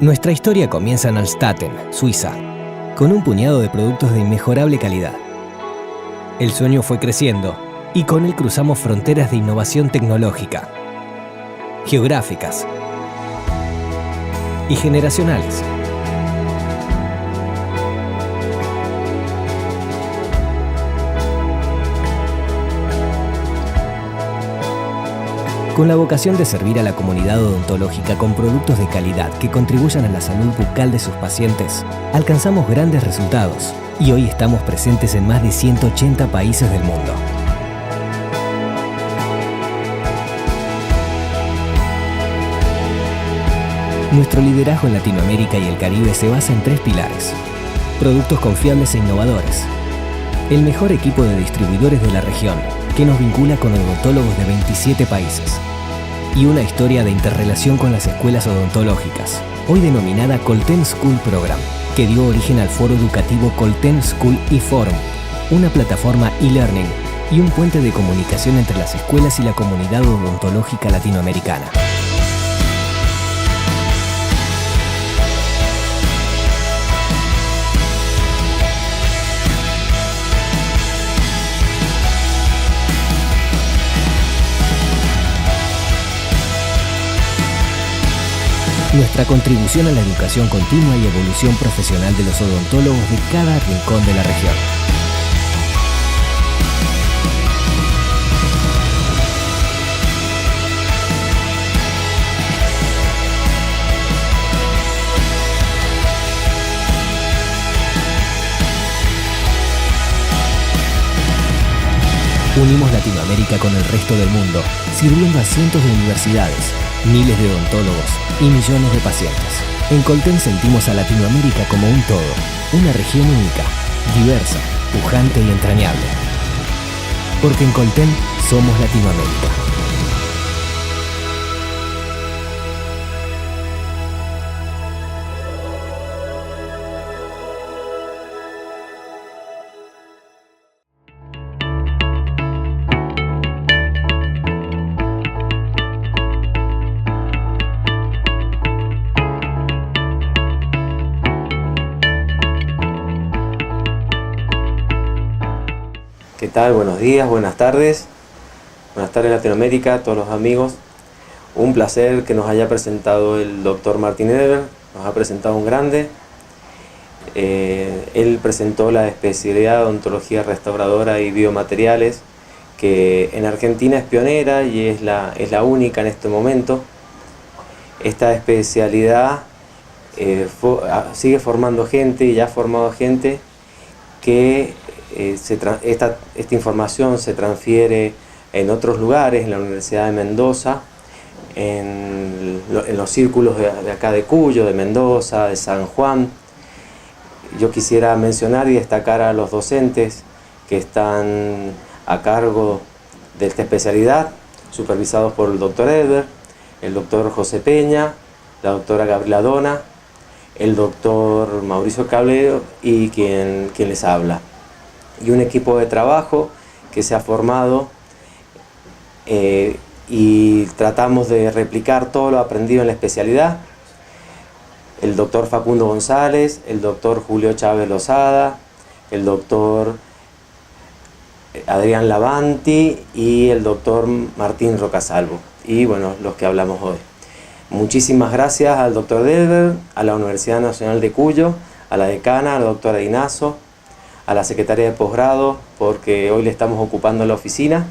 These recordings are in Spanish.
Nuestra historia comienza en Alstaten, Suiza, con un puñado de productos de inmejorable calidad. El sueño fue creciendo y con él cruzamos fronteras de innovación tecnológica, geográficas y generacionales. Con la vocación de servir a la comunidad odontológica con productos de calidad que contribuyan a la salud bucal de sus pacientes, alcanzamos grandes resultados y hoy estamos presentes en más de 180 países del mundo. Nuestro liderazgo en Latinoamérica y el Caribe se basa en 3 pilares: productos confiables e innovadores, el mejor equipo de distribuidores de la región, que nos vincula con odontólogos de 27 países, y una historia de interrelación con las escuelas odontológicas, hoy denominada Colten School Program, que dio origen al foro educativo Colten School e-Forum, una plataforma e-learning y un puente de comunicación entre las escuelas y la comunidad odontológica latinoamericana. Nuestra contribución a la educación continua y evolución profesional de los odontólogos de cada rincón de la región. Unimos Latinoamérica con el resto del mundo, sirviendo a cientos de universidades, miles de odontólogos y millones de pacientes. En Colten sentimos a Latinoamérica como un todo, una región única, diversa, pujante y entrañable. Porque en Colten somos Latinoamérica. ¿Qué tal? Buenos días, buenas tardes. Buenas tardes Latinoamérica, a todos los amigos. Un placer que nos haya presentado el doctor Martin Edelberg, nos ha presentado un grande. Él presentó la especialidad de odontología restauradora y biomateriales, que en Argentina es pionera y es la única en este momento. Esta especialidad sigue formando gente y ya ha formado gente que esta información se transfiere en otros lugares, en la Universidad de Mendoza, en los círculos de acá de Cuyo, de Mendoza, de San Juan. Yo quisiera mencionar y destacar a los docentes que están a cargo de esta especialidad, supervisados por el doctor Edelberg, el doctor José Peña, la doctora Gabriela Dona, el doctor Mauricio Cablero y quien les habla. Y un equipo de trabajo que se ha formado y tratamos de replicar todo lo aprendido en la especialidad. El doctor Facundo González, el doctor Julio Chávez Lozada, el doctor Adrián Lavanti y el doctor Martín Rocasalvo. Y bueno, los que hablamos hoy. Muchísimas gracias al doctor Edelberg, a la Universidad Nacional de Cuyo, a la decana, a la doctora Dinazo, a la secretaria de posgrado, porque hoy le estamos ocupando la oficina,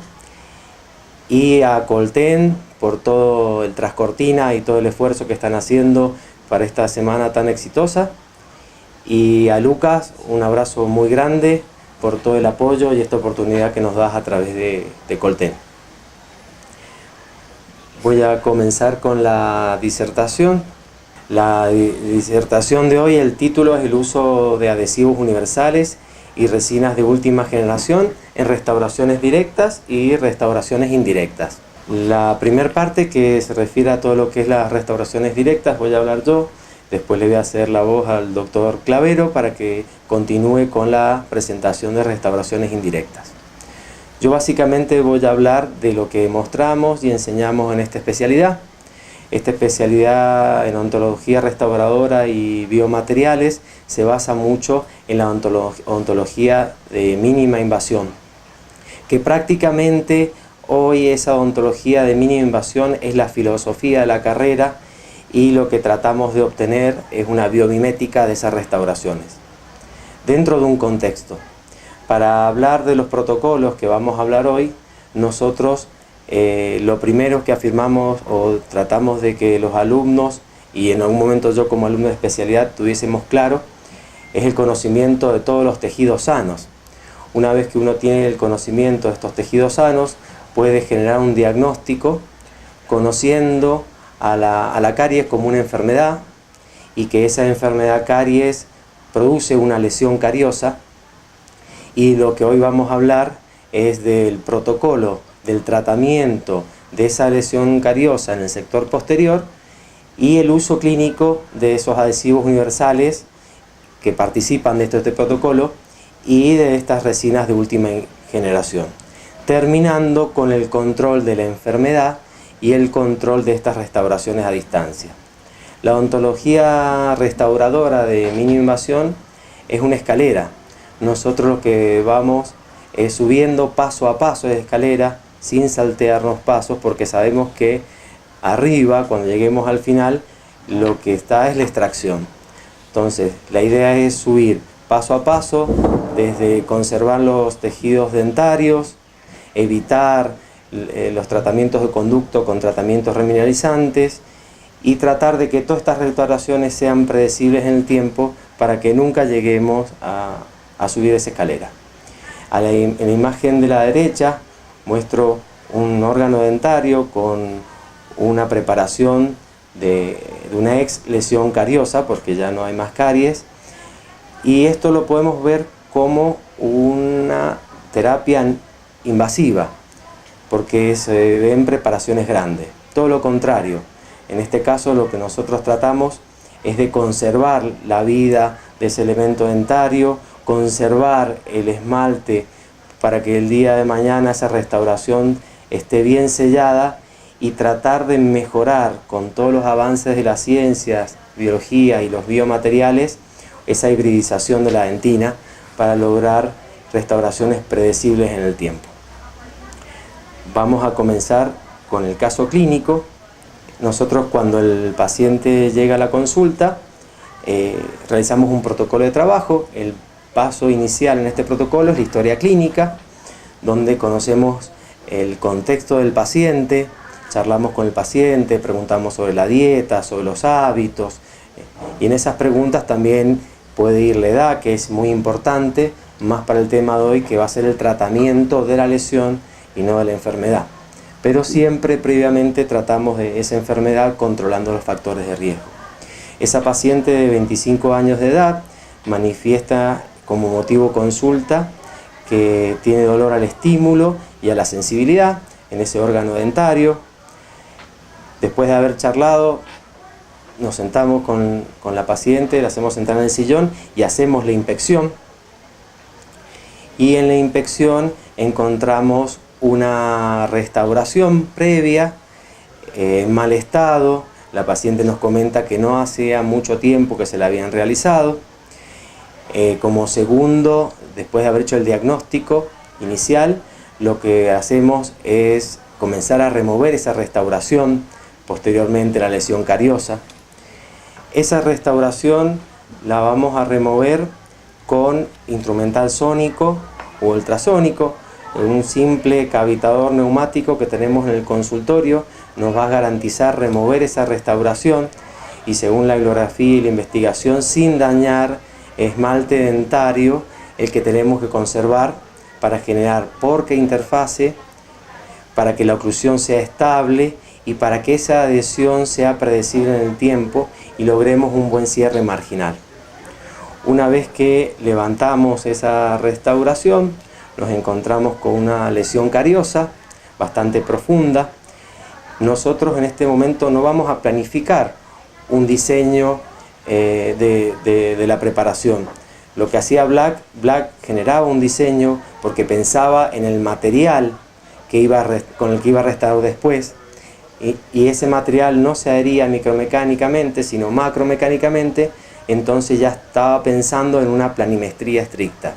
y a Colten por todo el trascortina y todo el esfuerzo que están haciendo para esta semana tan exitosa, y a Lucas un abrazo muy grande por todo el apoyo y esta oportunidad que nos das a través de Colten. Voy a comenzar con la disertación. La disertación de hoy, el título es el uso de adhesivos universales y resinas de última generación en restauraciones directas y restauraciones indirectas. La primera parte, que se refiere a todo lo que es las restauraciones directas, voy a hablar yo, después le voy a hacer la voz al doctor Clavero para que continúe con la presentación de restauraciones indirectas. Yo básicamente voy a hablar de lo que mostramos y enseñamos en esta especialidad. Esta especialidad en odontología restauradora y biomateriales se basa mucho en la odontología de mínima invasión, que prácticamente hoy esa odontología de mínima invasión es la filosofía de la carrera, y lo que tratamos de obtener es una biomimética de esas restauraciones, dentro de un contexto. Para hablar de los protocolos que vamos a hablar hoy, nosotros lo primero que afirmamos o tratamos de que los alumnos, y en algún momento yo como alumno de especialidad tuviésemos claro, es el conocimiento de todos los tejidos sanos. Una vez que uno tiene el conocimiento de estos tejidos sanos, puede generar un diagnóstico conociendo a la caries como una enfermedad, y que esa enfermedad caries produce una lesión cariosa, y lo que hoy vamos a hablar es del protocolo del tratamiento de esa lesión cariosa en el sector posterior y el uso clínico de esos adhesivos universales que participan de este protocolo y de estas resinas de última generación, terminando con el control de la enfermedad y el control de estas restauraciones a distancia. La odontología restauradora de mínima invasión es una escalera. Nosotros lo que vamos es subiendo paso a paso de escalera, sin saltearnos pasos, porque sabemos que arriba, cuando lleguemos al final, lo que está es la extracción. Entonces, la idea es subir paso a paso, desde conservar los tejidos dentarios, evitar los tratamientos de conducto con tratamientos remineralizantes, y tratar de que todas estas restauraciones sean predecibles en el tiempo para que nunca lleguemos a subir esa escalera. En la imagen de la derecha muestro un órgano dentario con una preparación de una ex lesión cariosa, porque ya no hay más caries, y esto lo podemos ver como una terapia invasiva, porque se ven preparaciones grandes. Todo lo contrario, en este caso lo que nosotros tratamos es de conservar la vida de ese elemento dentario, conservar el esmalte para que el día de mañana esa restauración esté bien sellada, y tratar de mejorar con todos los avances de las ciencias, biología y los biomateriales, esa hibridización de la dentina para lograr restauraciones predecibles en el tiempo. Vamos a comenzar con el caso clínico. Nosotros, cuando el paciente llega a la consulta, realizamos un protocolo de trabajo. El paso inicial en este protocolo es la historia clínica, donde conocemos el contexto del paciente, charlamos con el paciente, preguntamos sobre la dieta, sobre los hábitos, y en esas preguntas también puede ir la edad, que es muy importante, más para el tema de hoy, que va a ser el tratamiento de la lesión y no de la enfermedad. Pero siempre previamente tratamos de esa enfermedad controlando los factores de riesgo. Esa paciente de 25 años de edad manifiesta como motivo consulta que tiene dolor al estímulo y a la sensibilidad en ese órgano dentario. Después de haber charlado, nos sentamos con la paciente, la hacemos sentar en el sillón y hacemos la inspección. Y en la inspección encontramos una restauración previa en mal estado. La paciente nos comenta que no hacía mucho tiempo que se la habían realizado. Como segundo, después de haber hecho el diagnóstico inicial, lo que hacemos es comenzar a remover esa restauración, posteriormente la lesión cariosa. Esa restauración la vamos a remover con instrumental sónico o ultrasónico. Un simple cavitador neumático que tenemos en el consultorio nos va a garantizar remover esa restauración, y según la bibliografía y la investigación, sin dañar esmalte dentario, el que tenemos que conservar para generar porca interfase, para que la oclusión sea estable y para que esa adhesión sea predecible en el tiempo y logremos un buen cierre marginal. Una vez que levantamos esa restauración, nos encontramos con una lesión cariosa bastante profunda. Nosotros en este momento no vamos a planificar un diseño de la preparación. Lo que hacía Black generaba un diseño porque pensaba en el material con el que iba a restaurar después, y ese material no se adhería micromecánicamente, sino macromecánicamente, entonces ya estaba pensando en una planimetría estricta.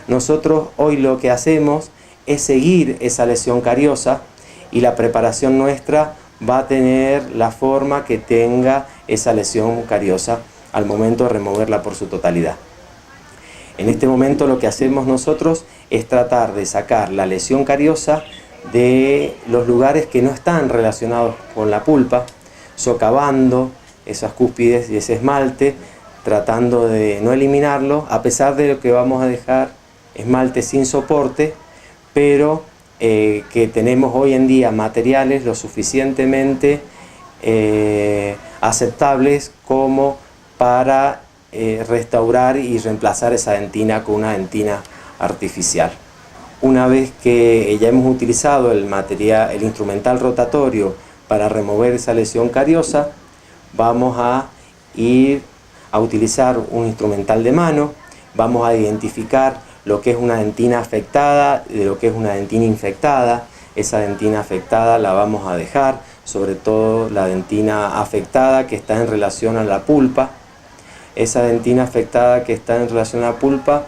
Nosotros hoy lo que hacemos es seguir esa lesión cariosa y la preparación nuestra va a tener la forma que tenga esa lesión cariosa al momento de removerla por su totalidad. En este momento lo que hacemos nosotros es tratar de sacar la lesión cariosa de los lugares que no están relacionados con la pulpa, socavando esas cúspides y ese esmalte, tratando de no eliminarlo, a pesar de que vamos a dejar esmalte sin soporte, pero que tenemos hoy en día materiales lo suficientemente aceptables como para restaurar y reemplazar esa dentina con una dentina artificial. Una vez que ya hemos utilizado el instrumental rotatorio para remover esa lesión cariosa, vamos a ir a utilizar un instrumental de mano, vamos a identificar lo que es una dentina afectada de lo que es una dentina infectada. Esa dentina afectada la vamos a dejar, sobre todo la dentina afectada que está en relación a la pulpa. Esa dentina afectada que está en relación a la pulpa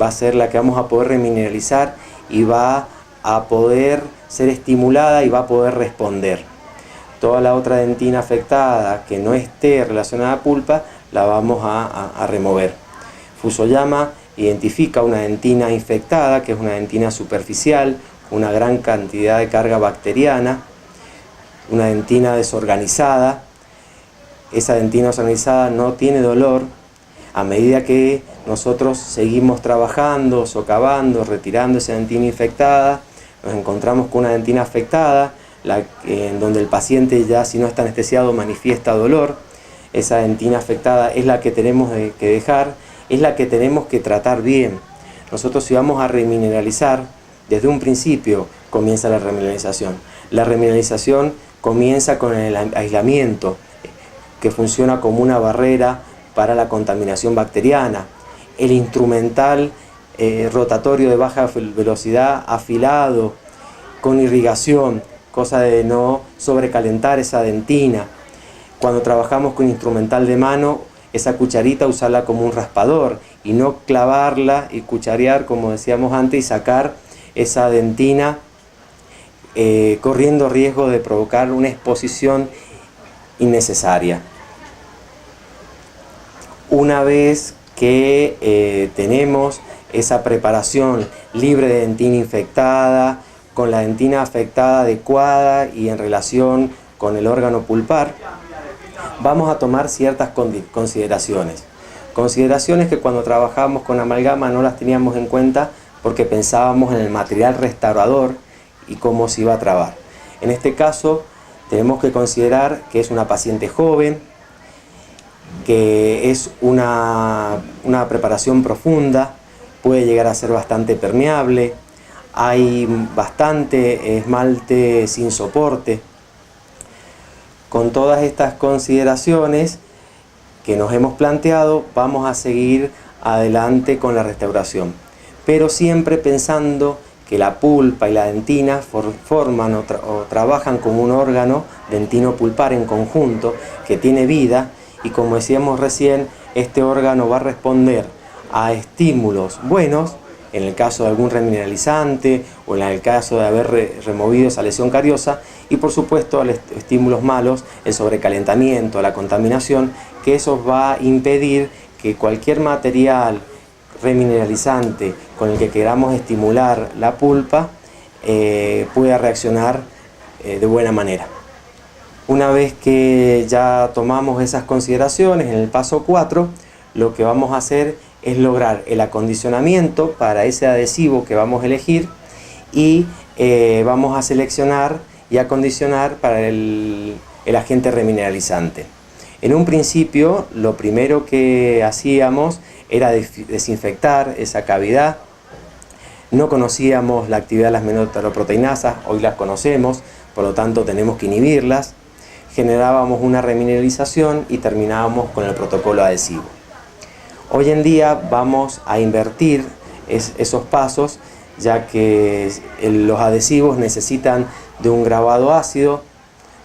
va a ser la que vamos a poder remineralizar y va a poder ser estimulada y va a poder responder. Toda la otra dentina afectada que no esté relacionada a la pulpa la vamos a remover. Fusuyama identifica una dentina infectada, que es una dentina superficial, una gran cantidad de carga bacteriana, una dentina desorganizada. Esa dentina desorganizada no tiene dolor. A medida que nosotros seguimos trabajando, socavando, retirando esa dentina infectada, nos encontramos con una dentina afectada, en donde el paciente ya, si no está anestesiado, manifiesta dolor. Esa dentina afectada es la que tenemos que dejar, es la que tenemos que tratar bien. Nosotros, si vamos a remineralizar, desde un principio comienza la remineralización. La remineralización comienza con el aislamiento, que funciona como una barrera para la contaminación bacteriana. El instrumental rotatorio de baja velocidad afilado, con irrigación, cosa de no sobrecalentar esa dentina. Cuando trabajamos con instrumental de mano, esa cucharita usarla como un raspador y no clavarla y cucharear, como decíamos antes, y sacar esa dentina corriendo riesgo de provocar una exposición innecesaria. Una vez que tenemos esa preparación libre de dentina infectada, con la dentina afectada adecuada y en relación con el órgano pulpar, vamos a tomar ciertas consideraciones. Consideraciones que cuando trabajamos con amalgama no las teníamos en cuenta porque pensábamos en el material restaurador y cómo se iba a trabar. En este caso tenemos que considerar que es una paciente joven, que es una preparación profunda, puede llegar a ser bastante permeable, hay bastante esmalte sin soporte. Con todas estas consideraciones que nos hemos planteado, vamos a seguir adelante con la restauración, pero siempre pensando que la pulpa y la dentina forman o trabajan como un órgano dentino-pulpar en conjunto que tiene vida, y como decíamos recién, este órgano va a responder a estímulos buenos, en el caso de algún remineralizante o en el caso de haber removido esa lesión cariosa, y por supuesto a los estímulos malos, el sobrecalentamiento, la contaminación, que eso va a impedir que cualquier material remineralizante con el que queramos estimular la pulpa pueda reaccionar de buena manera. Una vez que ya tomamos esas consideraciones, en el paso 4, lo que vamos a hacer es lograr el acondicionamiento para ese adhesivo que vamos a elegir y vamos a seleccionar y acondicionar para el agente remineralizante. En un principio, lo primero que hacíamos era desinfectar esa cavidad. No conocíamos la actividad de las menoteroproteinasas, hoy las conocemos, por lo tanto tenemos que inhibirlas. Generábamos una remineralización y terminábamos con el protocolo adhesivo. Hoy en día vamos a invertir esos pasos, ya que los adhesivos necesitan de un grabado ácido,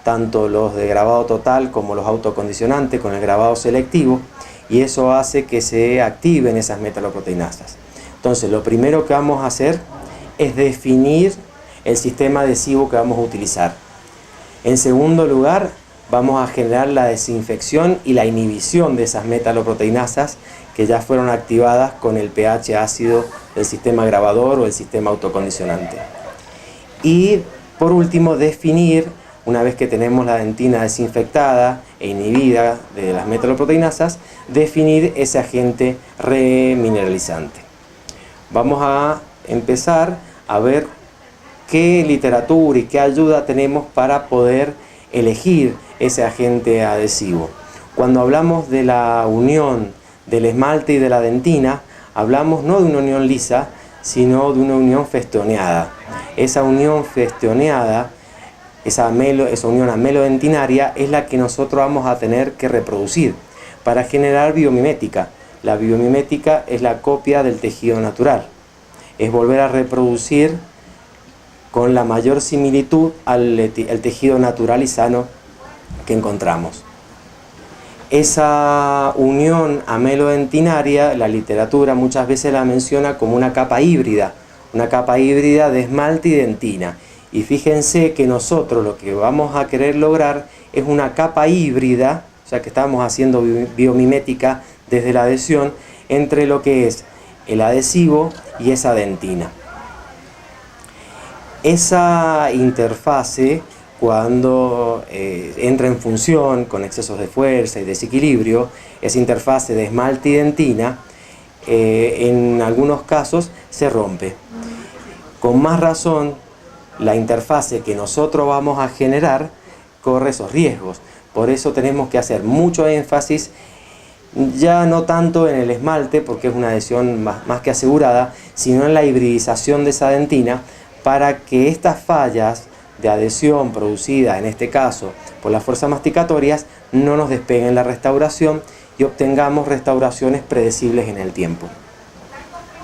tanto los de grabado total como los autocondicionantes con el grabado selectivo, y eso hace que se activen esas metaloproteinasas. Entonces, lo primero que vamos a hacer es definir el sistema adhesivo que vamos a utilizar. En segundo lugar, vamos a generar la desinfección y la inhibición de esas metaloproteinasas que ya fueron activadas con el pH ácido del sistema grabador o el sistema autocondicionante. Y por último, definir, una vez que tenemos la dentina desinfectada e inhibida de las metaloproteinasas, definir ese agente remineralizante. Vamos a empezar a ver qué literatura y qué ayuda tenemos para poder elegir ese agente adhesivo. Cuando hablamos de la unión del esmalte y de la dentina, hablamos no de una unión lisa, sino de una unión festoneada. Esa unión festoneada, esa unión amelodentinaria, es la que nosotros vamos a tener que reproducir para generar biomimética. La biomimética es la copia del tejido natural, es volver a reproducir con la mayor similitud al tejido natural y sano que encontramos. Esa unión amelodentinaria, la literatura muchas veces la menciona como una capa híbrida de esmalte y dentina. Y fíjense que nosotros lo que vamos a querer lograr es una capa híbrida, o sea que estamos haciendo biomimética desde la adhesión, entre lo que es el adhesivo y esa dentina. Esa interfase, cuando entra en función con excesos de fuerza y desequilibrio, esa interfase de esmalte y dentina, en algunos casos se rompe. Con más razón, la interfase que nosotros vamos a generar corre esos riesgos. Por eso tenemos que hacer mucho énfasis, ya no tanto en el esmalte, porque es una adhesión más que asegurada, sino en la hibridización de esa dentina, para que estas fallas de adhesión producida, en este caso por las fuerzas masticatorias, no nos despeguen la restauración y obtengamos restauraciones predecibles en el tiempo.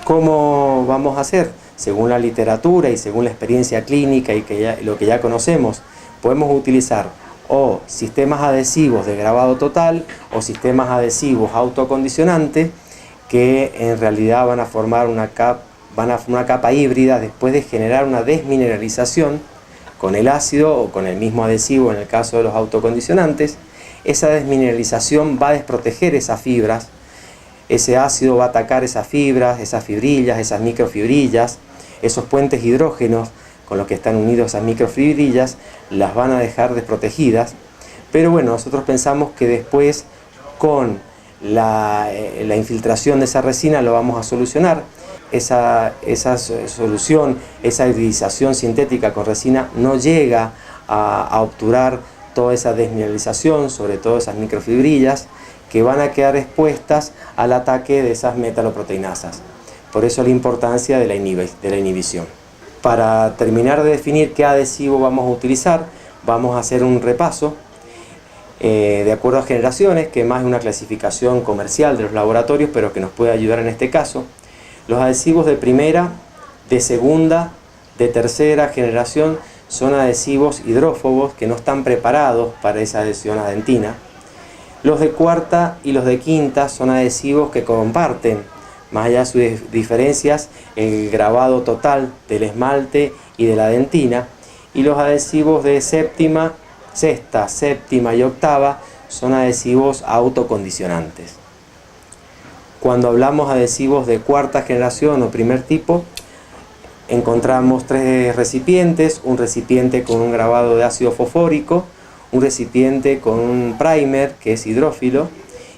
¿Cómo vamos a hacer? Según la literatura y según la experiencia clínica y lo que ya conocemos, podemos utilizar o sistemas adhesivos de grabado total o sistemas adhesivos autocondicionantes, que en realidad van a formar una capa híbrida después de generar una desmineralización con el ácido o con el mismo adhesivo en el caso de los autocondicionantes. Esa desmineralización va a desproteger esas fibras, ese ácido va a atacar esas fibras, esas fibrillas, esas microfibrillas, esos puentes hidrógenos con los que están unidos esas microfibrillas, las van a dejar desprotegidas. Pero bueno, nosotros pensamos que después con la infiltración de esa resina lo vamos a solucionar. Esa solución, esa hibridización sintética con resina no llega a obturar toda esa desmineralización, sobre todo esas microfibrillas que van a quedar expuestas al ataque de esas metaloproteinasas. Por eso la importancia de la inhibición. Para terminar de definir qué adhesivo vamos a utilizar, vamos a hacer un repaso de acuerdo a generaciones, que más es una clasificación comercial de los laboratorios, pero que nos puede ayudar en este caso. Los adhesivos de primera, de segunda, de tercera generación son adhesivos hidrófobos que no están preparados para esa adhesión a dentina. Los de cuarta y los de quinta son adhesivos que comparten, más allá de sus diferencias, el grabado total del esmalte y de la dentina. Y los adhesivos de sexta, séptima y octava son adhesivos autocondicionantes. Cuando hablamos de adhesivos de cuarta generación o primer tipo, encontramos tres recipientes: un recipiente con un grabado de ácido fosfórico, un recipiente con un primer que es hidrófilo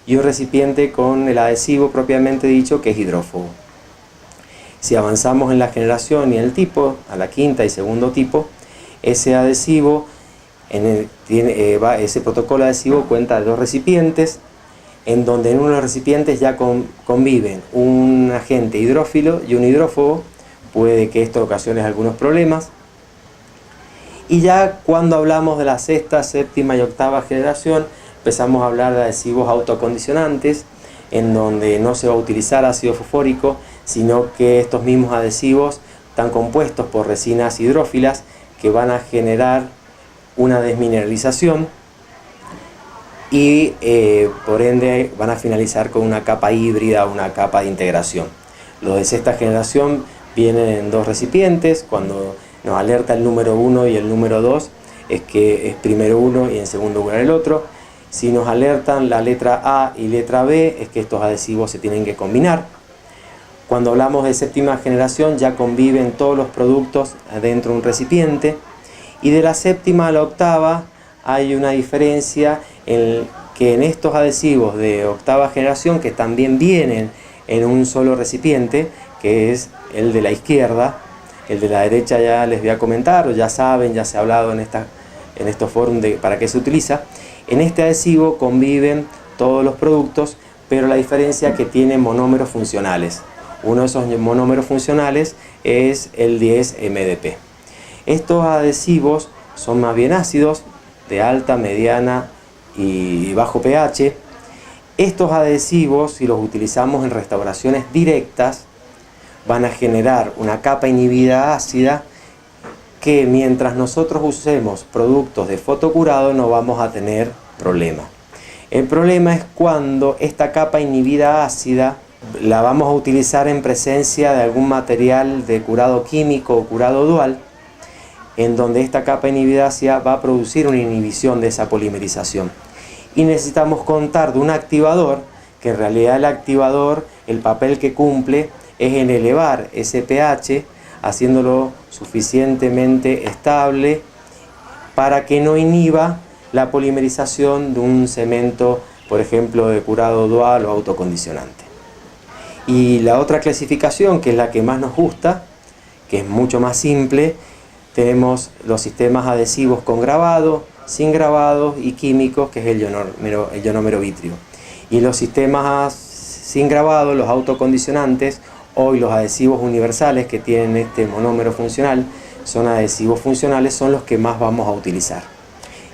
y un recipiente con el adhesivo propiamente dicho que es hidrófobo. Si avanzamos en la generación y en el tipo, a la quinta y segundo tipo, ese adhesivo, ese protocolo adhesivo cuenta de dos recipientes, en donde en uno de los recipientes ya conviven un agente hidrófilo y un hidrófobo. Puede que esto ocasione algunos problemas. Y ya cuando hablamos de la sexta, séptima y octava generación, empezamos a hablar de adhesivos autocondicionantes, en donde no se va a utilizar ácido fosfórico, sino que estos mismos adhesivos están compuestos por resinas hidrófilas que van a generar una desmineralización y por ende van a finalizar con una capa híbrida, una capa de integración. Los de sexta generación vienen en 2 recipientes. Cuando nos alerta el número 1 y el número 2 es que es primero uno y en segundo lugar el otro. Si nos alertan la letra A y letra B es que estos adhesivos se tienen que combinar. Cuando hablamos de séptima generación ya conviven todos los productos dentro de un recipiente, y de la séptima a la octava hay una diferencia en que en estos adhesivos de octava generación, que también vienen en un solo recipiente, que es el de la izquierda, el de la derecha ya les voy a comentar, o ya saben, ya se ha hablado en estos foros de para qué se utiliza. En este adhesivo conviven todos los productos, pero la diferencia es que tiene monómeros funcionales. Uno de esos monómeros funcionales es el 10-MDP. Estos adhesivos son más bien ácidos, de alta, mediana y bajo pH. Estos adhesivos, si los utilizamos en restauraciones directas, van a generar una capa inhibida ácida que mientras nosotros usemos productos de fotocurado no vamos a tener problema. El problema es cuando esta capa inhibida ácida la vamos a utilizar en presencia de algún material de curado químico o curado dual, en donde esta capa inhibida ácida va a producir una inhibición de esa polimerización. Y necesitamos contar de un activador, que en realidad el activador, el papel que cumple es en elevar ese pH, haciéndolo suficientemente estable para que no inhiba la polimerización de un cemento, por ejemplo, de curado dual o autocondicionante. Y la otra clasificación, que es la que más nos gusta, que es mucho más simple, tenemos los sistemas adhesivos con grabado, sin grabado y químicos, que es el ionomero vitrio. Y los sistemas sin grabado, los autocondicionantes, hoy los adhesivos universales que tienen este monómero funcional, son adhesivos funcionales, son los que más vamos a utilizar.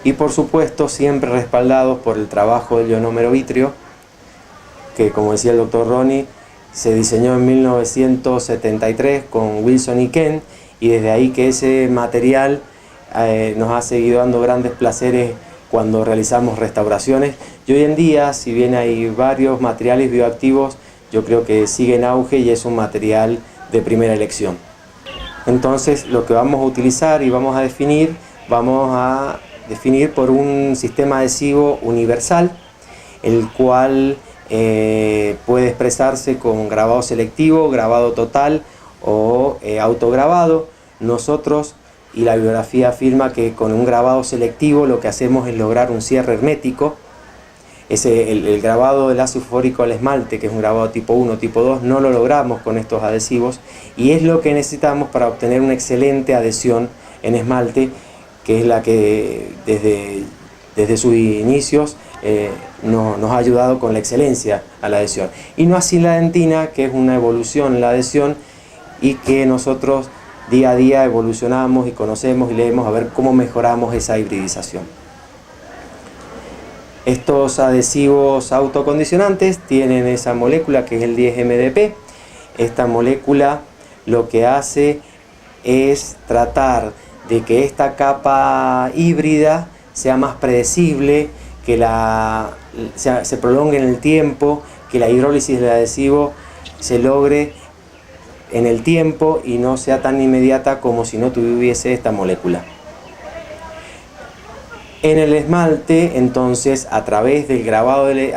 Y por supuesto siempre respaldados por el trabajo del ionómero vitrio, que como decía el doctor Ronnie, se diseñó en 1973 con Wilson y Kent, y desde ahí que ese material nos ha seguido dando grandes placeres cuando realizamos restauraciones. Y hoy en día, si bien hay varios materiales bioactivos, yo creo que sigue en auge y es un material de primera elección. Entonces lo que vamos a utilizar y vamos a definir por un sistema adhesivo universal, el cual puede expresarse con grabado selectivo, grabado total o autograbado. Nosotros, y la bibliografía afirma que con un grabado selectivo lo que hacemos es lograr un cierre hermético. El grabado del ácido fosfórico al esmalte, que es un grabado tipo 1, tipo 2, no lo logramos con estos adhesivos, y es lo que necesitamos para obtener una excelente adhesión en esmalte, que es la que desde sus inicios nos ha ayudado con la excelencia a la adhesión. Y no así la dentina, que es una evolución en la adhesión y que nosotros día a día evolucionamos y conocemos y leemos a ver cómo mejoramos esa hibridización. Estos adhesivos autocondicionantes tienen esa molécula que es el 10-MDP. Esta molécula lo que hace es tratar de que esta capa híbrida sea más predecible, que se prolongue en el tiempo, que la hidrólisis del adhesivo se logre en el tiempo y no sea tan inmediata como si no tuviese esta molécula. En el esmalte, entonces, a través del grabado el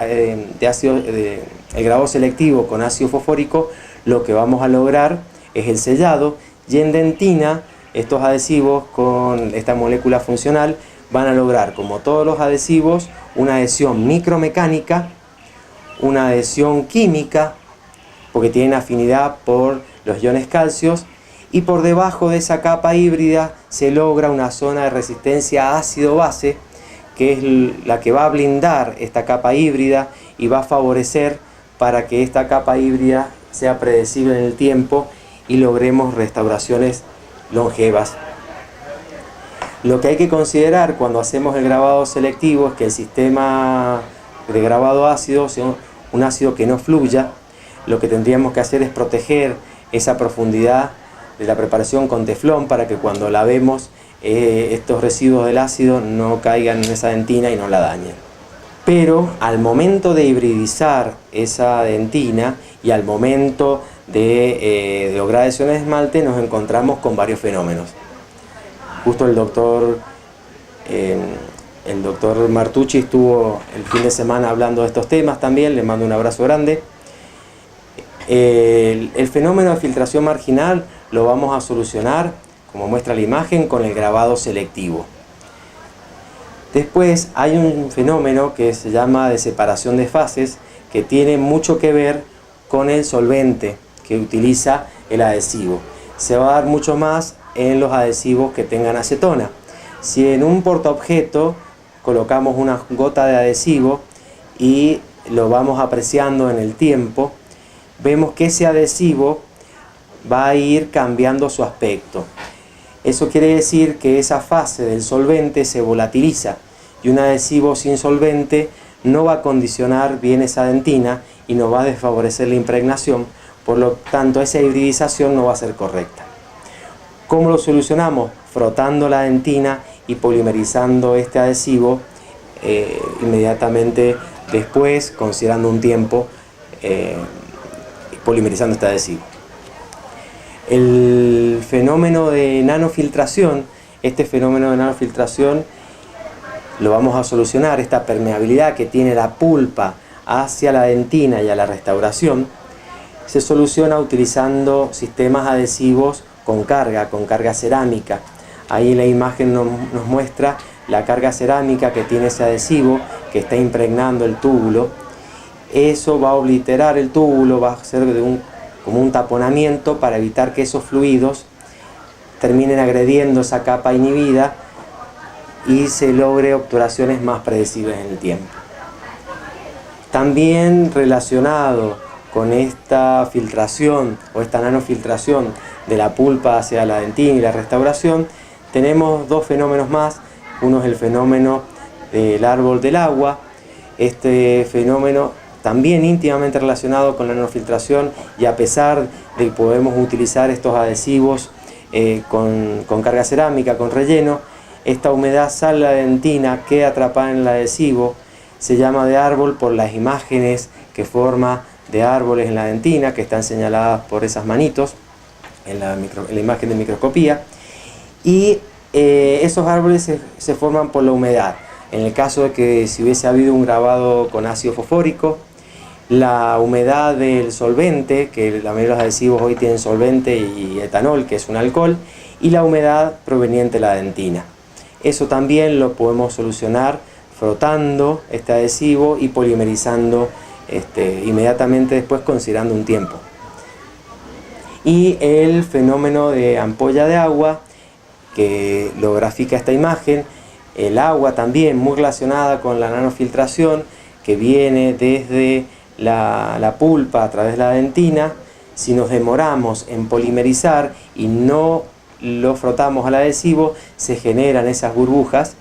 grabado selectivo con ácido fosfórico, lo que vamos a lograr es el sellado, y en dentina, estos adhesivos con esta molécula funcional van a lograr, como todos los adhesivos, una adhesión micromecánica, una adhesión química, porque tienen afinidad por los iones calcios, y por debajo de esa capa híbrida se logra una zona de resistencia ácido-base, que es la que va a blindar esta capa híbrida y va a favorecer para que esta capa híbrida sea predecible en el tiempo y logremos restauraciones longevas. Lo que hay que considerar cuando hacemos el grabado selectivo es que el sistema de grabado ácido sea un ácido que no fluya. Lo que tendríamos que hacer es proteger esa profundidad de la preparación con teflón para que cuando lavemos estos residuos del ácido no caigan en esa dentina y no la dañen. Pero al momento de hibridizar esa dentina y al momento de lograr adhesiones de esmalte, nos encontramos con varios fenómenos. Justo el doctor Martucci estuvo el fin de semana hablando de estos temas también, le mando un abrazo grande. El fenómeno de filtración marginal lo vamos a solucionar, como muestra la imagen, con el grabado selectivo. Después hay un fenómeno que se llama de separación de fases, que tiene mucho que ver con el solvente que utiliza el adhesivo. Se va a dar mucho más en los adhesivos que tengan acetona. Si en un portaobjeto colocamos una gota de adhesivo y lo vamos apreciando en el tiempo, vemos que ese adhesivo va a ir cambiando su aspecto. Eso quiere decir que esa fase del solvente se volatiliza y un adhesivo sin solvente no va a condicionar bien esa dentina y nos va a desfavorecer la impregnación, por lo tanto esa hibridización no va a ser correcta. ¿Cómo lo solucionamos? Frotando la dentina y polimerizando este adhesivo inmediatamente después, considerando un tiempo, polimerizando este adhesivo. El fenómeno de nanofiltración, lo vamos a solucionar, esta permeabilidad que tiene la pulpa hacia la dentina y a la restauración, se soluciona utilizando sistemas adhesivos con carga cerámica. Ahí la imagen nos muestra la carga cerámica que tiene ese adhesivo que está impregnando el túbulo. Eso va a obliterar el túbulo, va a ser como un taponamiento para evitar que esos fluidos terminen agrediendo esa capa inhibida y se logre obturaciones más predecibles en el tiempo. También relacionado con esta filtración o esta nanofiltración de la pulpa hacia la dentina y la restauración, tenemos dos fenómenos más. Uno es el fenómeno del árbol del agua. Este fenómeno también íntimamente relacionado con la nanofiltración, y a pesar de que podemos utilizar estos adhesivos con carga cerámica, con relleno, esta humedad sale a la dentina, queda atrapada en el adhesivo, se llama de árbol por las imágenes que forma de árboles en la dentina, que están señaladas por esas manitos en la imagen de microscopía, y esos árboles se forman por la humedad. En el caso de que si hubiese habido un grabado con ácido fosfórico, la humedad del solvente, que la mayoría de los adhesivos hoy tienen solvente y etanol, que es un alcohol, y la humedad proveniente de la dentina. Eso también lo podemos solucionar frotando este adhesivo y polimerizando inmediatamente después, considerando un tiempo. Y el fenómeno de ampolla de agua, que lo grafica esta imagen, el agua también muy relacionada con la nanofiltración, que viene desde la pulpa a través de la dentina. Si nos demoramos en polimerizar y no lo frotamos al adhesivo, se generan esas burbujas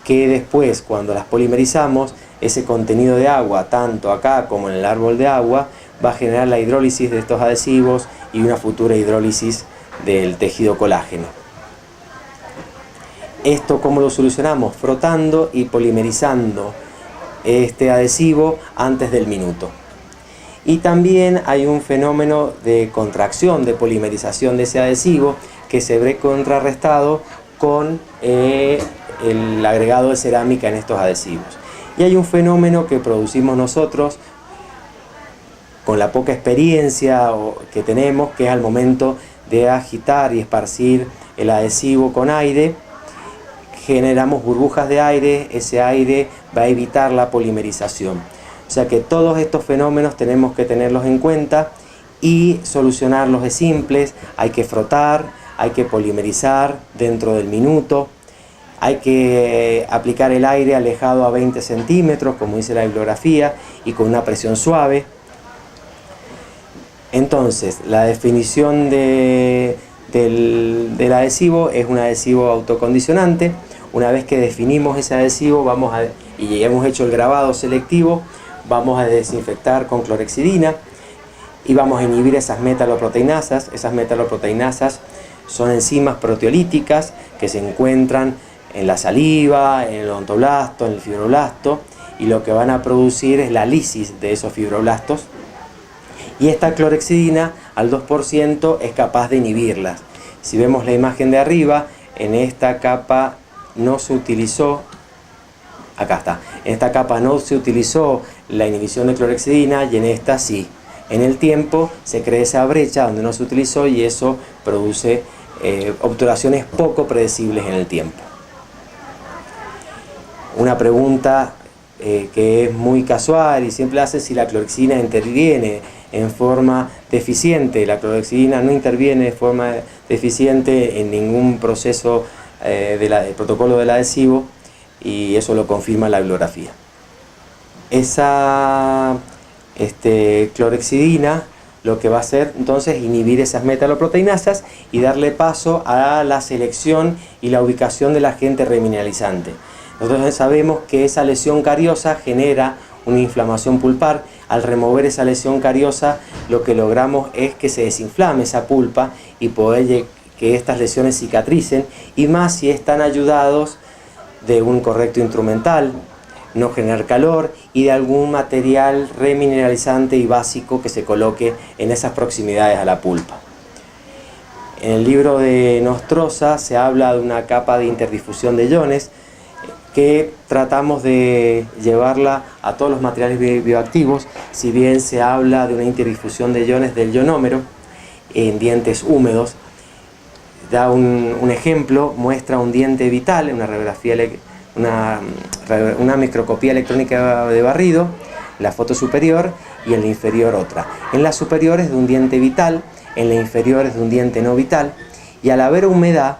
que después, cuando las polimerizamos, ese contenido de agua, tanto acá como en el árbol de agua, va a generar la hidrólisis de estos adhesivos y una futura hidrólisis del tejido colágeno. Esto, ¿cómo lo solucionamos? Frotando y polimerizando este adhesivo antes del minuto. Y también hay un fenómeno de contracción, de polimerización de ese adhesivo, que se ve contrarrestado con el agregado de cerámica en estos adhesivos. Y hay un fenómeno que producimos nosotros con la poca experiencia que tenemos, que es al momento de agitar y esparcir el adhesivo con aire, generamos burbujas de aire. Ese aire va a evitar la polimerización. O sea que todos estos fenómenos tenemos que tenerlos en cuenta y solucionarlos es simple. Hay que frotar, hay que polimerizar dentro del minuto, hay que aplicar el aire alejado a 20 centímetros, como dice la bibliografía, y con una presión suave. Entonces, la definición del adhesivo es un adhesivo autocondicionante. Una vez que definimos ese adhesivo y hemos hecho el grabado selectivo, vamos a desinfectar con clorhexidina y vamos a inhibir esas metaloproteinasas. Esas metaloproteinasas Son enzimas proteolíticas que se encuentran en la saliva, en el odontoblasto, en el fibroblasto, y lo que van a producir es la lisis de esos fibroblastos. Y esta clorhexidina al 2% es capaz de inhibirlas. Si vemos la imagen de arriba, en esta capa no se utilizó, acá está, en esta capa no se utilizó la inhibición de clorhexidina y en esta sí. En el tiempo se crea esa brecha donde no se utilizó y eso produce obturaciones poco predecibles en el tiempo. Una pregunta que es muy casual y siempre hace si la clorhexidina interviene en forma deficiente. La clorhexidina no interviene de forma deficiente en ningún proceso del protocolo del adhesivo y eso lo confirma la bibliografía. Esa clorhexidina lo que va a hacer entonces es inhibir esas metaloproteinasas y darle paso a la selección y la ubicación del agente remineralizante. Nosotros sabemos que esa lesión cariosa genera una inflamación pulpar. Al remover esa lesión cariosa lo que logramos es que se desinflame esa pulpa y poder que estas lesiones cicatricen, y más si están ayudados de un correcto instrumental, no generar calor y de algún material remineralizante y básico que se coloque en esas proximidades a la pulpa. En el libro de Nostroza se habla de una capa de interdifusión de iones que tratamos de llevarla a todos los materiales bioactivos, si bien se habla de una interdifusión de iones del ionómero en dientes húmedos. Da un ejemplo, muestra un diente vital, una microscopía electrónica de barrido, la foto superior y en la inferior otra. En la superior es de un diente vital, en la inferior es de un diente no vital, y al haber humedad,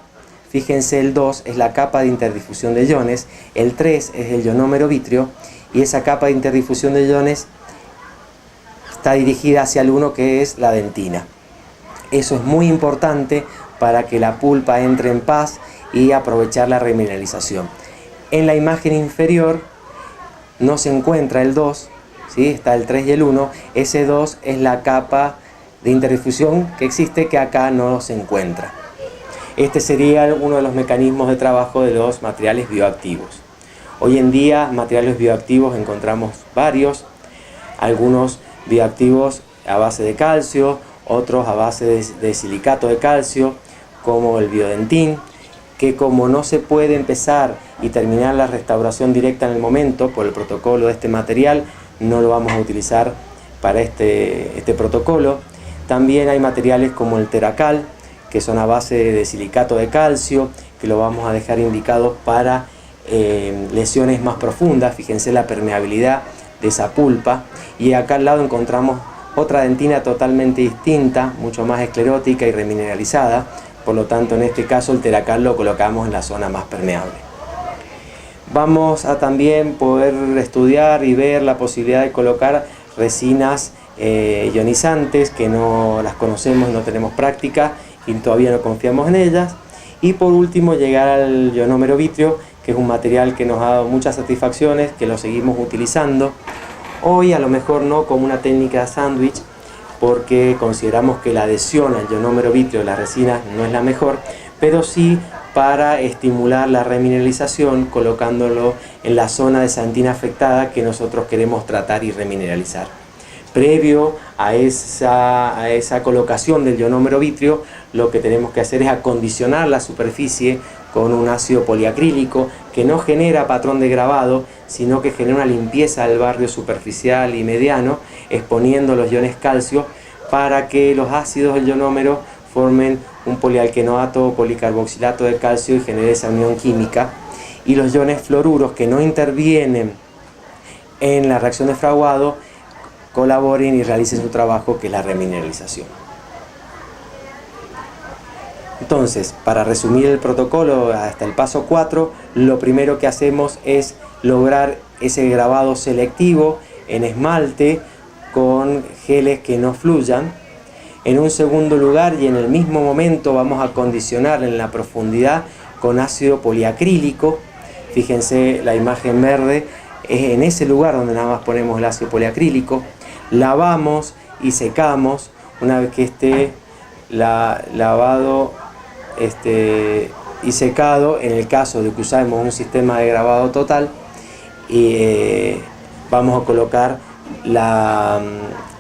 fíjense, el 2 es la capa de interdifusión de iones, el 3 es el ionómero vítreo, y esa capa de interdifusión de iones está dirigida hacia el 1, que es la dentina. Eso es muy importante para que la pulpa entre en paz y aprovechar la remineralización. En la imagen inferior no se encuentra el 2, ¿sí? Está el 3 y el 1. Ese 2 es la capa de interdifusión que existe, que acá no se encuentra. Este sería uno de los mecanismos de trabajo de los materiales bioactivos. Hoy en día, materiales bioactivos encontramos varios, algunos bioactivos a base de calcio, otros a base de silicato de calcio, como el biodentín, que como no se puede empezar y terminar la restauración directa en el momento por el protocolo de este material, no lo vamos a utilizar para este protocolo. También hay materiales como el Teracal, que son a base de silicato de calcio, que lo vamos a dejar indicado para lesiones más profundas. Fíjense la permeabilidad de esa pulpa. Y acá al lado encontramos otra dentina totalmente distinta, mucho más esclerótica y remineralizada. Por lo tanto, en este caso el Teracal lo colocamos en la zona más permeable. Vamos a también poder estudiar y ver la posibilidad de colocar resinas ionizantes, que no las conocemos, no tenemos práctica y todavía no confiamos en ellas. Y por último, llegar al ionómero vítreo, que es un material que nos ha dado muchas satisfacciones, que lo seguimos utilizando. Hoy a lo mejor no como una técnica de sándwich, porque consideramos que la adhesión al ionómero vítreo de las resinas no es la mejor, pero sí para estimular la remineralización colocándolo en la zona de santina afectada que nosotros queremos tratar y remineralizar. Previo a esa colocación del ionómero vítreo, lo que tenemos que hacer es acondicionar la superficie con un ácido poliacrílico que no genera patrón de grabado, sino que genera una limpieza del barrio superficial y mediano, exponiendo los iones calcio para que los ácidos del ionómero formen un polialquenoato o policarboxilato de calcio y genere esa unión química, y los iones fluoruros que no intervienen en la reacción de fraguado colaboren y realicen su trabajo, que es la remineralización. Entonces, para resumir el protocolo hasta el paso 4, lo primero que hacemos es lograr ese grabado selectivo en esmalte con geles que no fluyan. En un segundo lugar, y en el mismo momento, vamos a condicionar en la profundidad con ácido poliacrílico. Fíjense la imagen verde, es en ese lugar donde nada más ponemos el ácido poliacrílico. Lavamos y secamos. Una vez que esté lavado y secado en el caso de que usemos un sistema de grabado total. Y vamos a colocar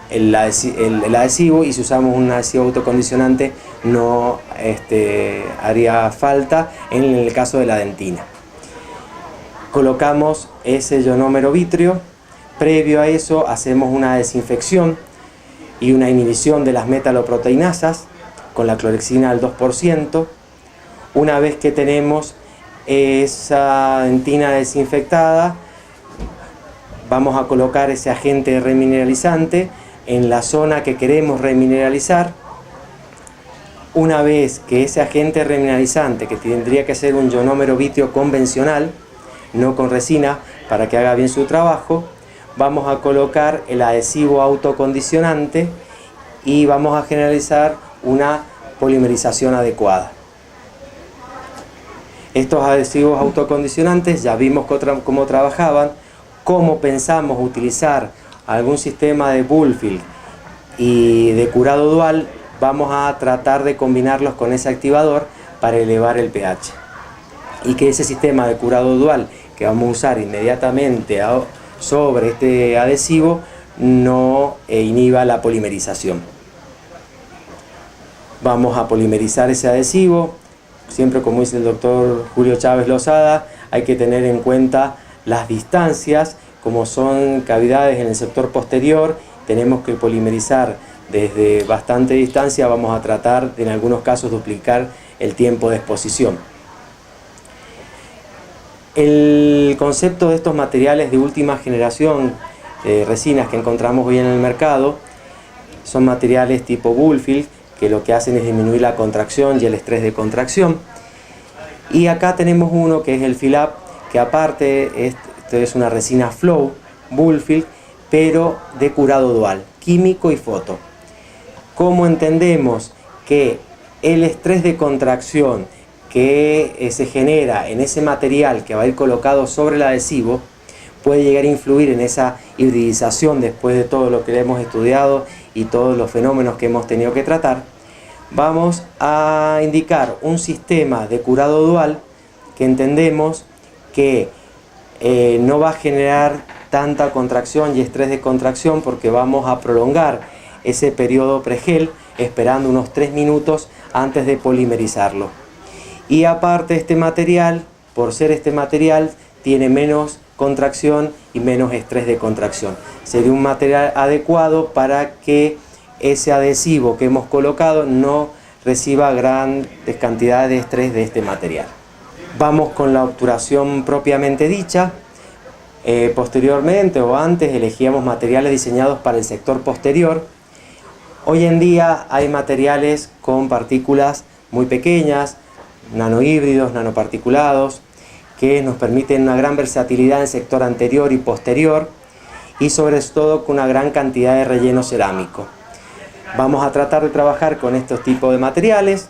el adhesivo, y si usamos un adhesivo autocondicionante no haría falta en el caso de la dentina. Colocamos ese ionómero vítreo. Previo a eso hacemos una desinfección y una inhibición de las metaloproteinasas con la clorexina al 2%. Una vez que tenemos esa dentina desinfectada, vamos a colocar ese agente remineralizante en la zona que queremos remineralizar. Una vez que ese agente remineralizante, que tendría que ser un ionómero vítreo convencional, no con resina, para que haga bien su trabajo, vamos a colocar el adhesivo autocondicionante y vamos a generalizar una polimerización adecuada. Estos adhesivos autocondicionantes ya vimos cómo trabajaban, cómo pensamos utilizar algún sistema de Bullfield y de curado dual. Vamos a tratar de combinarlos con ese activador para elevar el pH. Y que ese sistema de curado dual que vamos a usar inmediatamente sobre este adhesivo no inhiba la polimerización. Vamos a polimerizar ese adhesivo. Siempre, como dice el doctor Julio Chávez Lozada, hay que tener en cuenta las distancias. Como son cavidades en el sector posterior, tenemos que polimerizar desde bastante distancia. Vamos a tratar de, en algunos casos, duplicar el tiempo de exposición. El concepto de estos materiales de última generación, resinas que encontramos hoy en el mercado, son materiales tipo Bullfield, que lo que hacen es disminuir la contracción y el estrés de contracción. Y acá tenemos uno que es el Fill-Up, que aparte esto es una resina Flow Bullfield, pero de curado dual, químico y foto. ¿Cómo entendemos que el estrés de contracción que se genera en ese material que va a ir colocado sobre el adhesivo puede llegar a influir en esa hibridización después de todo lo que hemos estudiado y todos los fenómenos que hemos tenido que tratar? Vamos a indicar un sistema de curado dual que entendemos que no va a generar tanta contracción y estrés de contracción, porque vamos a prolongar ese periodo pregel esperando unos 3 minutos antes de polimerizarlo. Y aparte, este material, por ser este material, tiene menos contracción y menos estrés de contracción. Sería un material adecuado para que ese adhesivo que hemos colocado no reciba grandes cantidades de estrés de este material. Vamos con la obturación propiamente dicha. Posteriormente o antes elegíamos materiales diseñados para el sector posterior. Hoy en día hay materiales con partículas muy pequeñas, nanohíbridos, nanoparticulados, que nos permiten una gran versatilidad en el sector anterior y posterior, y sobre todo con una gran cantidad de relleno cerámico. Vamos a tratar de trabajar con estos tipos de materiales.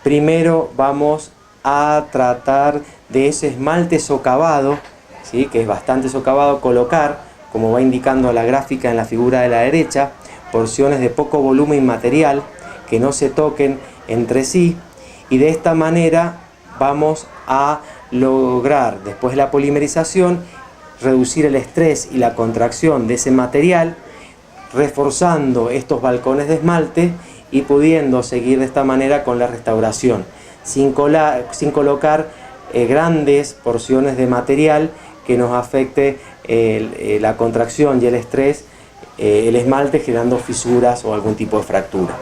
Primero vamos a tratar de ese esmalte socavado, ¿sí?, que es bastante socavado, colocar, como va indicando la gráfica en la figura de la derecha, porciones de poco volumen material que no se toquen entre sí, y de esta manera vamos a lograr, después de la polimerización, reducir el estrés y la contracción de ese material, reforzando estos balcones de esmalte y pudiendo seguir de esta manera con la restauración, sin colocar grandes porciones de material que nos afecte la contracción y el estrés, el esmalte, generando fisuras o algún tipo de fractura.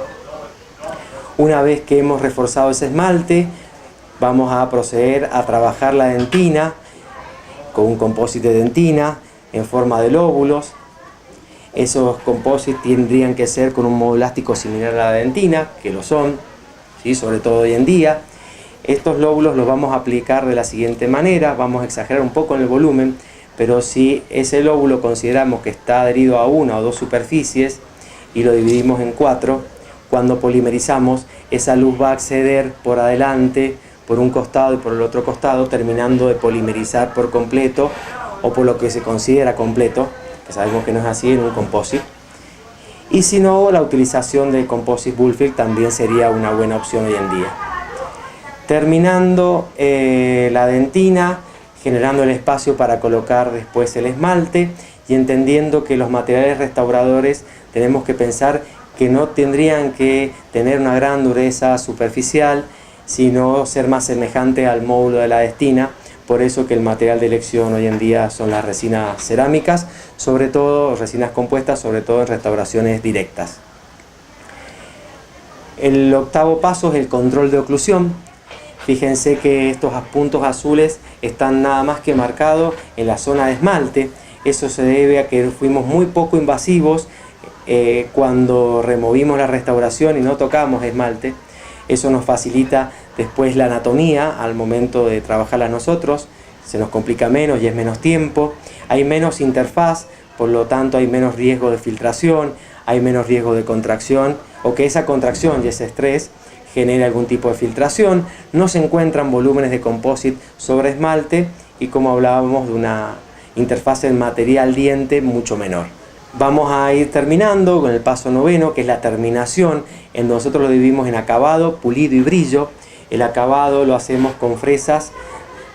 Una vez que hemos reforzado ese esmalte, vamos a proceder a trabajar la dentina con un composite de dentina en forma de lóbulos. Esos composites tendrían que ser con un modo elástico similar a la dentina, que lo son, ¿sí?, sobre todo hoy en día. Estos lóbulos los vamos a aplicar de la siguiente manera. Vamos a exagerar un poco en el volumen, pero si ese lóbulo consideramos que está adherido a una o dos superficies y lo dividimos en 4, cuando polimerizamos, esa luz va a acceder por adelante, por un costado y por el otro costado, terminando de polimerizar por completo, o por lo que se considera completo, que sabemos que no es así en un composite. Y si no, la utilización del composite Bullfield también sería una buena opción hoy en día. terminando la dentina, generando el espacio para colocar después el esmalte y entendiendo que los materiales restauradores tenemos que pensar que no tendrían que tener una gran dureza superficial, sino ser más semejante al módulo de la destina. Por eso que el material de elección hoy en día son las resinas cerámicas, sobre todo resinas compuestas, sobre todo en restauraciones directas. El octavo paso es el control de oclusión. Fíjense que estos puntos azules están nada más que marcados en la zona de esmalte. Eso se debe a que fuimos muy poco invasivos cuando removimos la restauración y no tocamos esmalte. Eso nos facilita después la anatomía al momento de trabajarla nosotros, se nos complica menos y es menos tiempo, hay menos interfaz, por lo tanto hay menos riesgo de filtración, hay menos riesgo de contracción, o que esa contracción y ese estrés genere algún tipo de filtración. No se encuentran volúmenes de composite sobre esmalte y, como hablábamos, de una interfaz en material diente mucho menor. Vamos a ir terminando con el paso noveno, que es la terminación, en donde nosotros lo dividimos en acabado, pulido y brillo. El acabado lo hacemos con fresas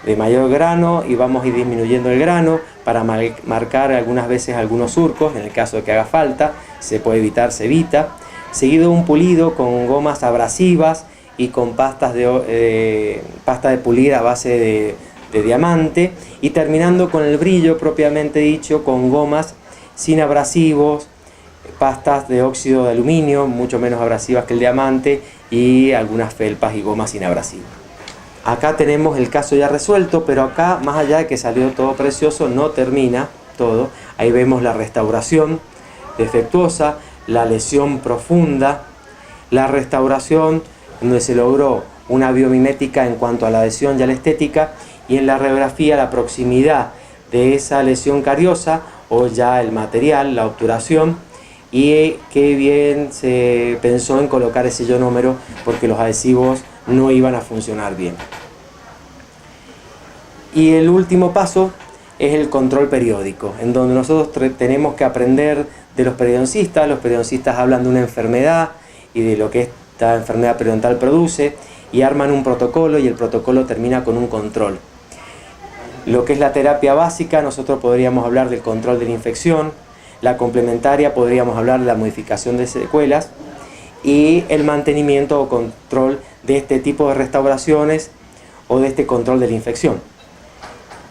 de mayor grano y vamos a ir disminuyendo el grano para marcar algunas veces algunos surcos, en el caso de que haga falta, se puede evitar, se evita. Seguido un pulido con gomas abrasivas y con pasta de pulir a base de diamante, y terminando con el brillo propiamente dicho con gomas sin abrasivos, pastas de óxido de aluminio, mucho menos abrasivas que el diamante, y algunas felpas y gomas sin abrasivos. Acá tenemos el caso ya resuelto, pero acá, más allá de que salió todo precioso, no termina todo. Ahí vemos la restauración defectuosa, la lesión profunda, la restauración donde se logró una biomimética en cuanto a la adhesión y a la estética, y en la radiografía la proximidad de esa lesión cariosa o ya el material, la obturación, y qué bien se pensó en colocar ese ionómero porque los adhesivos no iban a funcionar bien. Y el último paso es el control periódico, en donde nosotros tenemos que aprender de los periodoncistas. Los periodoncistas hablan de una enfermedad y de lo que esta enfermedad periodontal produce y arman un protocolo, y el protocolo termina con un control. Lo que es la terapia básica, nosotros podríamos hablar del control de la infección. La complementaria podríamos hablar de la modificación de secuelas, y el mantenimiento o control de este tipo de restauraciones o de este control de la infección.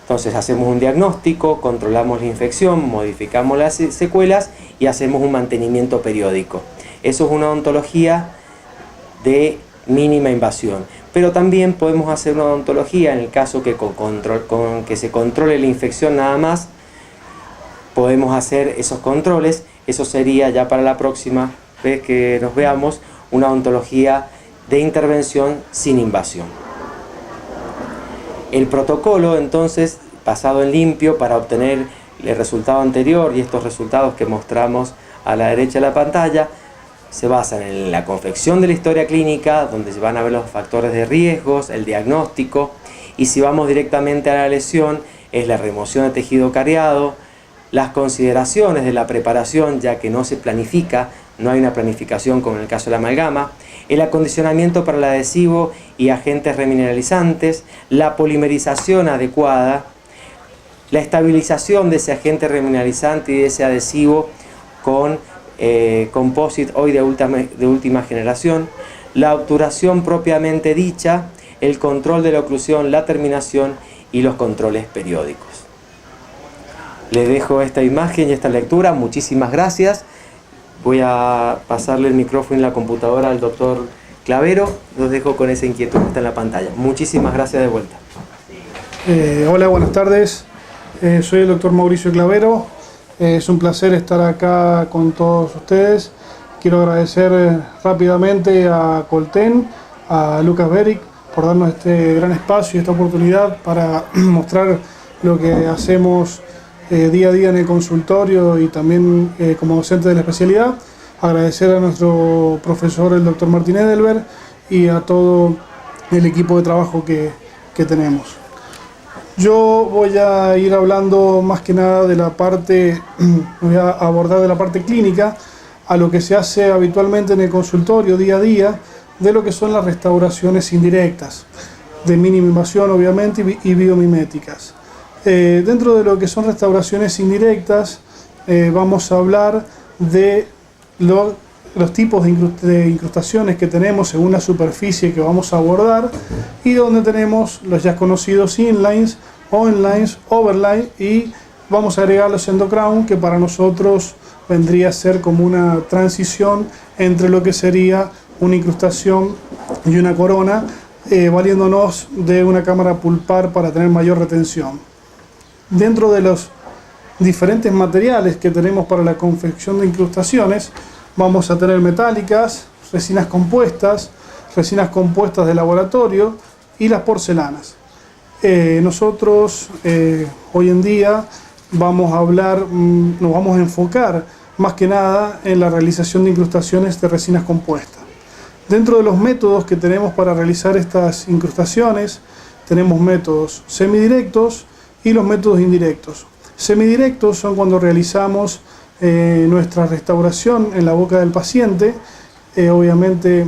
Entonces hacemos un diagnóstico, controlamos la infección, modificamos las secuelas y hacemos un mantenimiento periódico. Eso es una odontología de mínima invasión. Pero también podemos hacer una odontología en el caso que con que se controle la infección nada más, podemos hacer esos controles. Eso sería ya para la próxima vez que nos veamos, una odontología de intervención sin invasión. El protocolo, entonces, pasado en limpio para obtener el resultado anterior y estos resultados que mostramos a la derecha de la pantalla, se basan en la confección de la historia clínica, donde se van a ver los factores de riesgos, el diagnóstico, y si vamos directamente a la lesión, es la remoción de tejido cariado, las consideraciones de la preparación, ya que no se planifica, no hay una planificación como en el caso de la amalgama, el acondicionamiento para el adhesivo y agentes remineralizantes, la polimerización adecuada, la estabilización de ese agente remineralizante y de ese adhesivo con composite hoy de última generación, la obturación propiamente dicha, el control de la oclusión, la terminación y los controles periódicos. Les dejo esta imagen y esta lectura. Muchísimas gracias. Voy a pasarle el micrófono y la computadora al doctor Clavero. Los dejo con esa inquietud que está en la pantalla. Muchísimas gracias de vuelta. Hola, buenas tardes. Soy el doctor Mauricio Clavero. Es un placer estar acá con todos ustedes. Quiero agradecer rápidamente a Colten, a Lucas Beric, por darnos este gran espacio y esta oportunidad para mostrar lo que hacemos día a día en el consultorio y también como docente de la especialidad. Agradecer a nuestro profesor, el doctor Martín Edelberg, y a todo el equipo de trabajo que tenemos. Yo voy a ir hablando más que nada de la parte, voy a abordar de la parte clínica, a lo que se hace habitualmente en el consultorio día a día, de lo que son las restauraciones indirectas. de mínima invasión obviamente y biomiméticas. Dentro de lo que son restauraciones indirectas, vamos a hablar de los tipos de incrustaciones que tenemos según la superficie que vamos a abordar, y donde tenemos los ya conocidos inlines, onlines, overlay, y vamos a agregar los endocrown, que para nosotros vendría a ser como una transición entre lo que sería una incrustación y una corona, valiéndonos de una cámara pulpar para tener mayor retención. Dentro de los diferentes materiales que tenemos para la confección de incrustaciones, vamos a tener metálicas, resinas compuestas de laboratorio y las porcelanas. Nosotros hoy en día vamos a hablar, nos vamos a enfocar más que nada en la realización de incrustaciones de resinas compuestas. Dentro de los métodos que tenemos para realizar estas incrustaciones, tenemos métodos semidirectos y los métodos indirectos. Semidirectos son cuando realizamos nuestra restauración en la boca del paciente, obviamente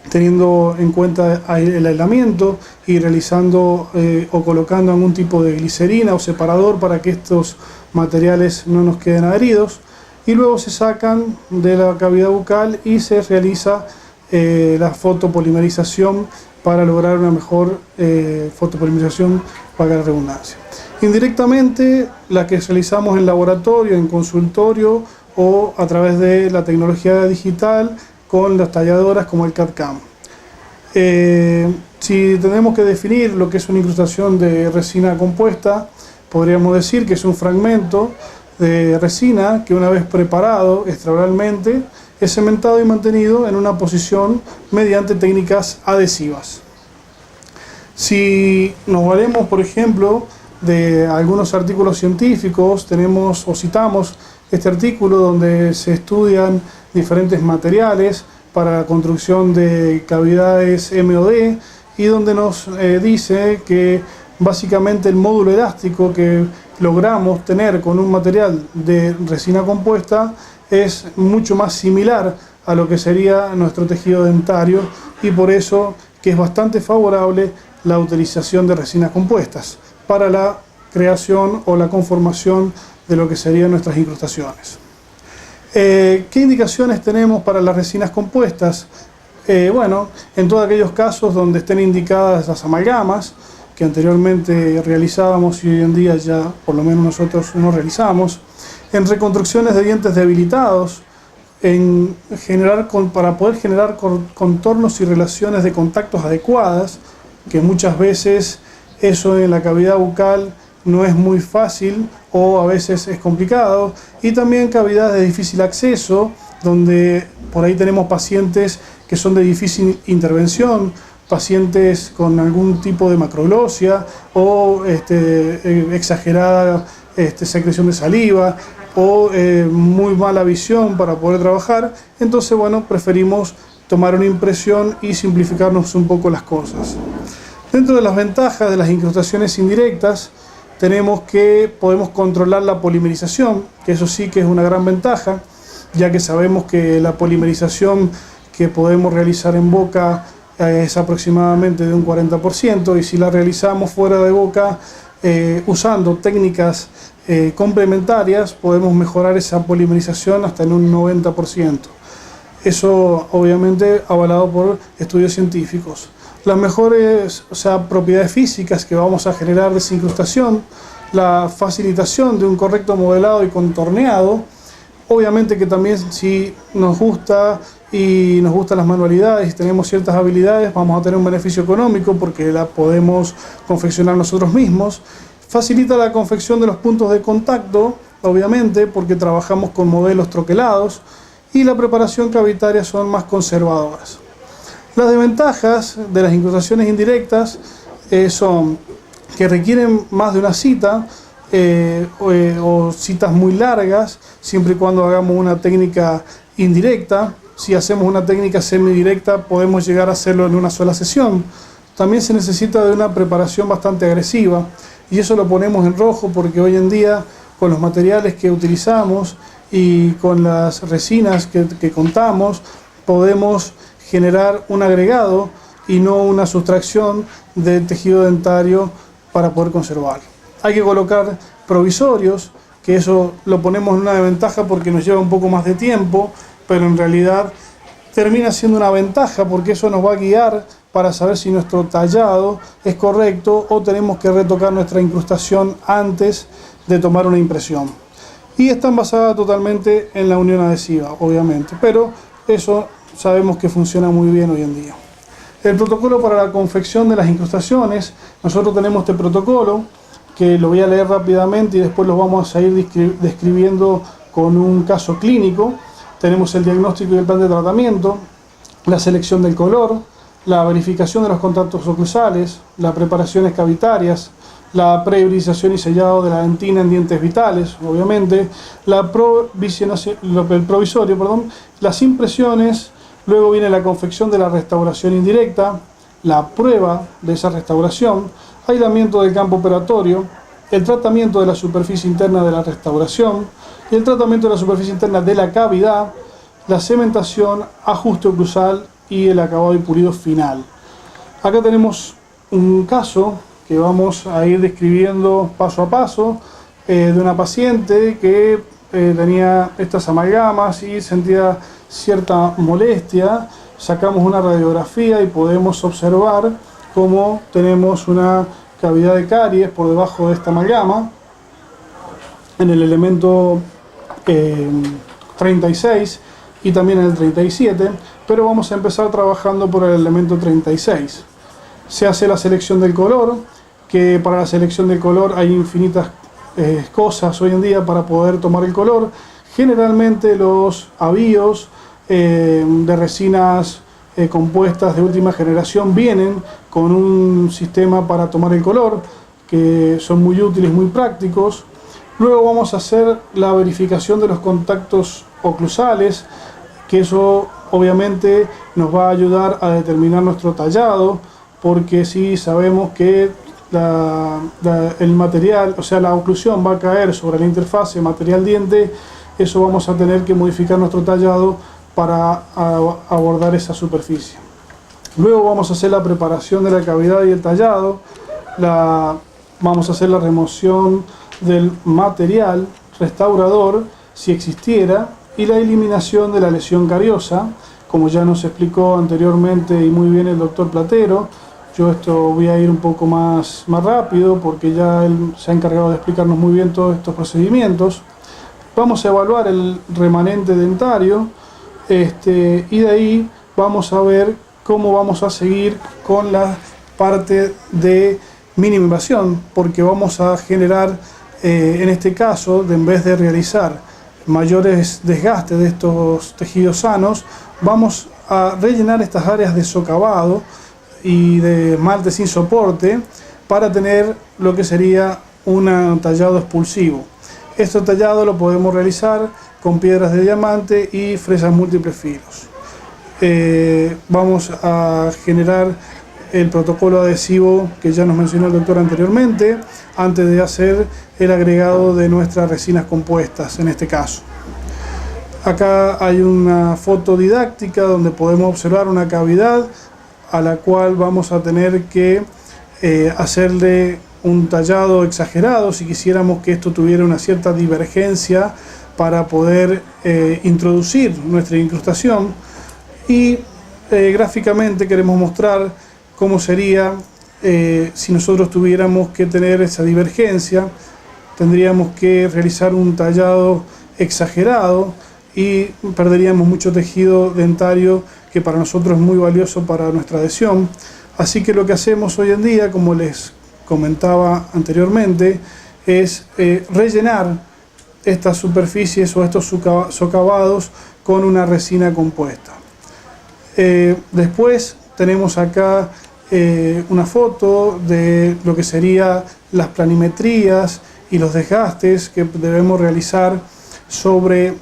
teniendo en cuenta el aislamiento y realizando o colocando algún tipo de glicerina o separador para que estos materiales no nos queden adheridos, y luego se sacan de la cavidad bucal y se realiza la fotopolimerización para lograr una mejor fotopolimerización, para la redundancia. Indirectamente, la que realizamos en laboratorio, en consultorio o a través de la tecnología digital con las talladoras como el CAD/CAM. Si tenemos que definir lo que es una incrustación de resina compuesta, podríamos decir que es un fragmento de resina que, una vez preparado extraoralmente, es cementado y mantenido en una posición mediante técnicas adhesivas. Si nos valemos, por ejemplo, de algunos artículos científicos, tenemos o citamos este artículo donde se estudian diferentes materiales para la construcción de cavidades MOD, y donde nos dice que básicamente el módulo elástico que logramos tener con un material de resina compuesta es mucho más similar a lo que sería nuestro tejido dentario, y por eso que es bastante favorable la utilización de resinas compuestas para la creación o la conformación de lo que serían nuestras incrustaciones. ¿Qué indicaciones tenemos para las resinas compuestas? Bueno, en todos aquellos casos donde estén indicadas las amalgamas, que anteriormente realizábamos y hoy en día ya por lo menos nosotros no realizamos, en reconstrucciones de dientes debilitados, para poder generar contornos y relaciones de contactos adecuadas, que muchas veces eso en la cavidad bucal no es muy fácil o a veces es complicado, y también cavidades de difícil acceso, donde por ahí tenemos pacientes que son de difícil intervención, pacientes con algún tipo de macroglosia o exagerada secreción de saliva o muy mala visión para poder trabajar. Entonces, bueno, preferimos tomar una impresión y simplificarnos un poco las cosas. Dentro de las ventajas de las incrustaciones indirectas, tenemos que podemos controlar la polimerización, que eso sí que es una gran ventaja, ya que sabemos que la polimerización que podemos realizar en boca es aproximadamente de un 40%, y si la realizamos fuera de boca usando técnicas complementarias, podemos mejorar esa polimerización hasta en un 90%. Eso obviamente avalado por estudios científicos. Las mejores propiedades físicas que vamos a generar de esa incrustación, la facilitación de un correcto modelado y contorneado. Obviamente que también, si nos gusta y nos gustan las manualidades y tenemos ciertas habilidades, vamos a tener un beneficio económico porque la podemos confeccionar nosotros mismos. Facilita la confección de los puntos de contacto, obviamente, porque trabajamos con modelos troquelados, y la preparación cavitaria son más conservadoras. Las desventajas de las incrustaciones indirectas son que requieren más de una cita o citas muy largas, siempre y cuando hagamos una técnica indirecta. Si hacemos una técnica semidirecta, podemos llegar a hacerlo en una sola sesión. También se necesita de una preparación bastante agresiva, y eso lo ponemos en rojo porque hoy en día, con los materiales que utilizamos y con las resinas que contamos, podemos generar un agregado y no una sustracción del tejido dentario para poder conservarlo. Hay que colocar provisorios, que eso lo ponemos en una desventaja porque nos lleva un poco más de tiempo, pero en realidad termina siendo una ventaja porque eso nos va a guiar para saber si nuestro tallado es correcto o tenemos que retocar nuestra incrustación antes de tomar una impresión. Y están basadas totalmente en la unión adhesiva, obviamente, pero eso sabemos que funciona muy bien hoy en día. El protocolo para la confección de las incrustaciones, nosotros tenemos este protocolo que lo voy a leer rápidamente y después lo vamos a ir describiendo con un caso clínico. Tenemos el diagnóstico y el plan de tratamiento, la selección del color, la verificación de los contactos oclusales, las preparaciones cavitarias, la prehibridización y sellado de la dentina en dientes vitales, obviamente, el provisorio, las impresiones, luego viene la confección de la restauración indirecta, la prueba de esa restauración, aislamiento del campo operatorio, el tratamiento de la superficie interna de la restauración y el tratamiento de la superficie interna de la cavidad, la cementación, ajuste oclusal y el acabado y pulido final. Acá tenemos un caso que vamos a ir describiendo paso a paso de una paciente que tenía estas amalgamas y sentía cierta molestia. Sacamos una radiografía y podemos observar cómo tenemos una cavidad de caries por debajo de esta amalgama en el elemento 36 y también en el 37, pero vamos a empezar trabajando por el elemento 36. Se hace la selección del color, que para la selección del color hay infinitas cosas hoy en día para poder tomar el color. Generalmente los avíos de resinas compuestas de última generación vienen con un sistema para tomar el color, que son muy útiles, muy prácticos. Luego vamos a hacer la verificación de los contactos oclusales, que eso obviamente nos va a ayudar a determinar nuestro tallado, porque si sabemos que el material, o sea la oclusión va a caer sobre la interfase material-diente, eso vamos a tener que modificar nuestro tallado para abordar esa superficie. Luego vamos a hacer la preparación de la cavidad y el tallado, vamos a hacer la remoción del material restaurador, si existiera, y la eliminación de la lesión cariosa, como ya nos explicó anteriormente y muy bien el doctor Platero. Yo esto voy a ir un poco más rápido porque ya él se ha encargado de explicarnos muy bien todos estos procedimientos. Vamos a evaluar el remanente dentario y de ahí vamos a ver cómo vamos a seguir con la parte de mínima invasión, porque vamos a generar en este caso, en vez de realizar mayores desgastes de estos tejidos sanos, vamos a rellenar estas áreas de socavado y de esmalte sin soporte para tener lo que sería un tallado expulsivo. Este tallado lo podemos realizar con piedras de diamante y fresas múltiples filos. Vamos a generar el protocolo adhesivo que ya nos mencionó el doctor anteriormente, antes de hacer el agregado de nuestras resinas compuestas en este caso. Acá hay una foto didáctica donde podemos observar una cavidad a la cual vamos a tener que hacerle un tallado exagerado si quisiéramos que esto tuviera una cierta divergencia para poder introducir nuestra incrustación, y gráficamente queremos mostrar cómo sería si nosotros tuviéramos que tener esa divergencia. Tendríamos que realizar un tallado exagerado y perderíamos mucho tejido dentario que para nosotros es muy valioso para nuestra adhesión. Así que lo que hacemos hoy en día, como les comentaba anteriormente, es rellenar estas superficies o estos socavados con una resina compuesta. Después tenemos acá una foto de lo que serían las planimetrías y los desgastes que debemos realizar sobre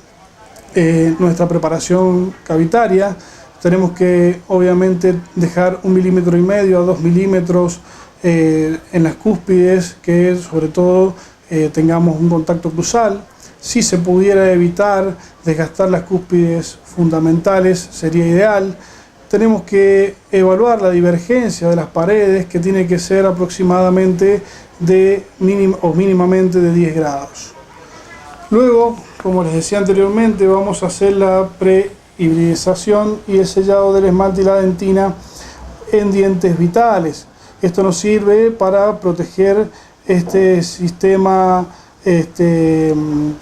nuestra preparación cavitaria. Tenemos que obviamente dejar 1,5 milímetros a 2 milímetros en las cúspides, que sobre todo tengamos un contacto oclusal. Si se pudiera evitar desgastar las cúspides fundamentales sería ideal. tenemos que evaluar la divergencia de las paredes, que tiene que ser aproximadamente mínimamente de 10 grados. Luego, como les decía anteriormente, vamos a hacer la prehibridización y el sellado del esmalte y la dentina en dientes vitales. Esto nos sirve para proteger este sistema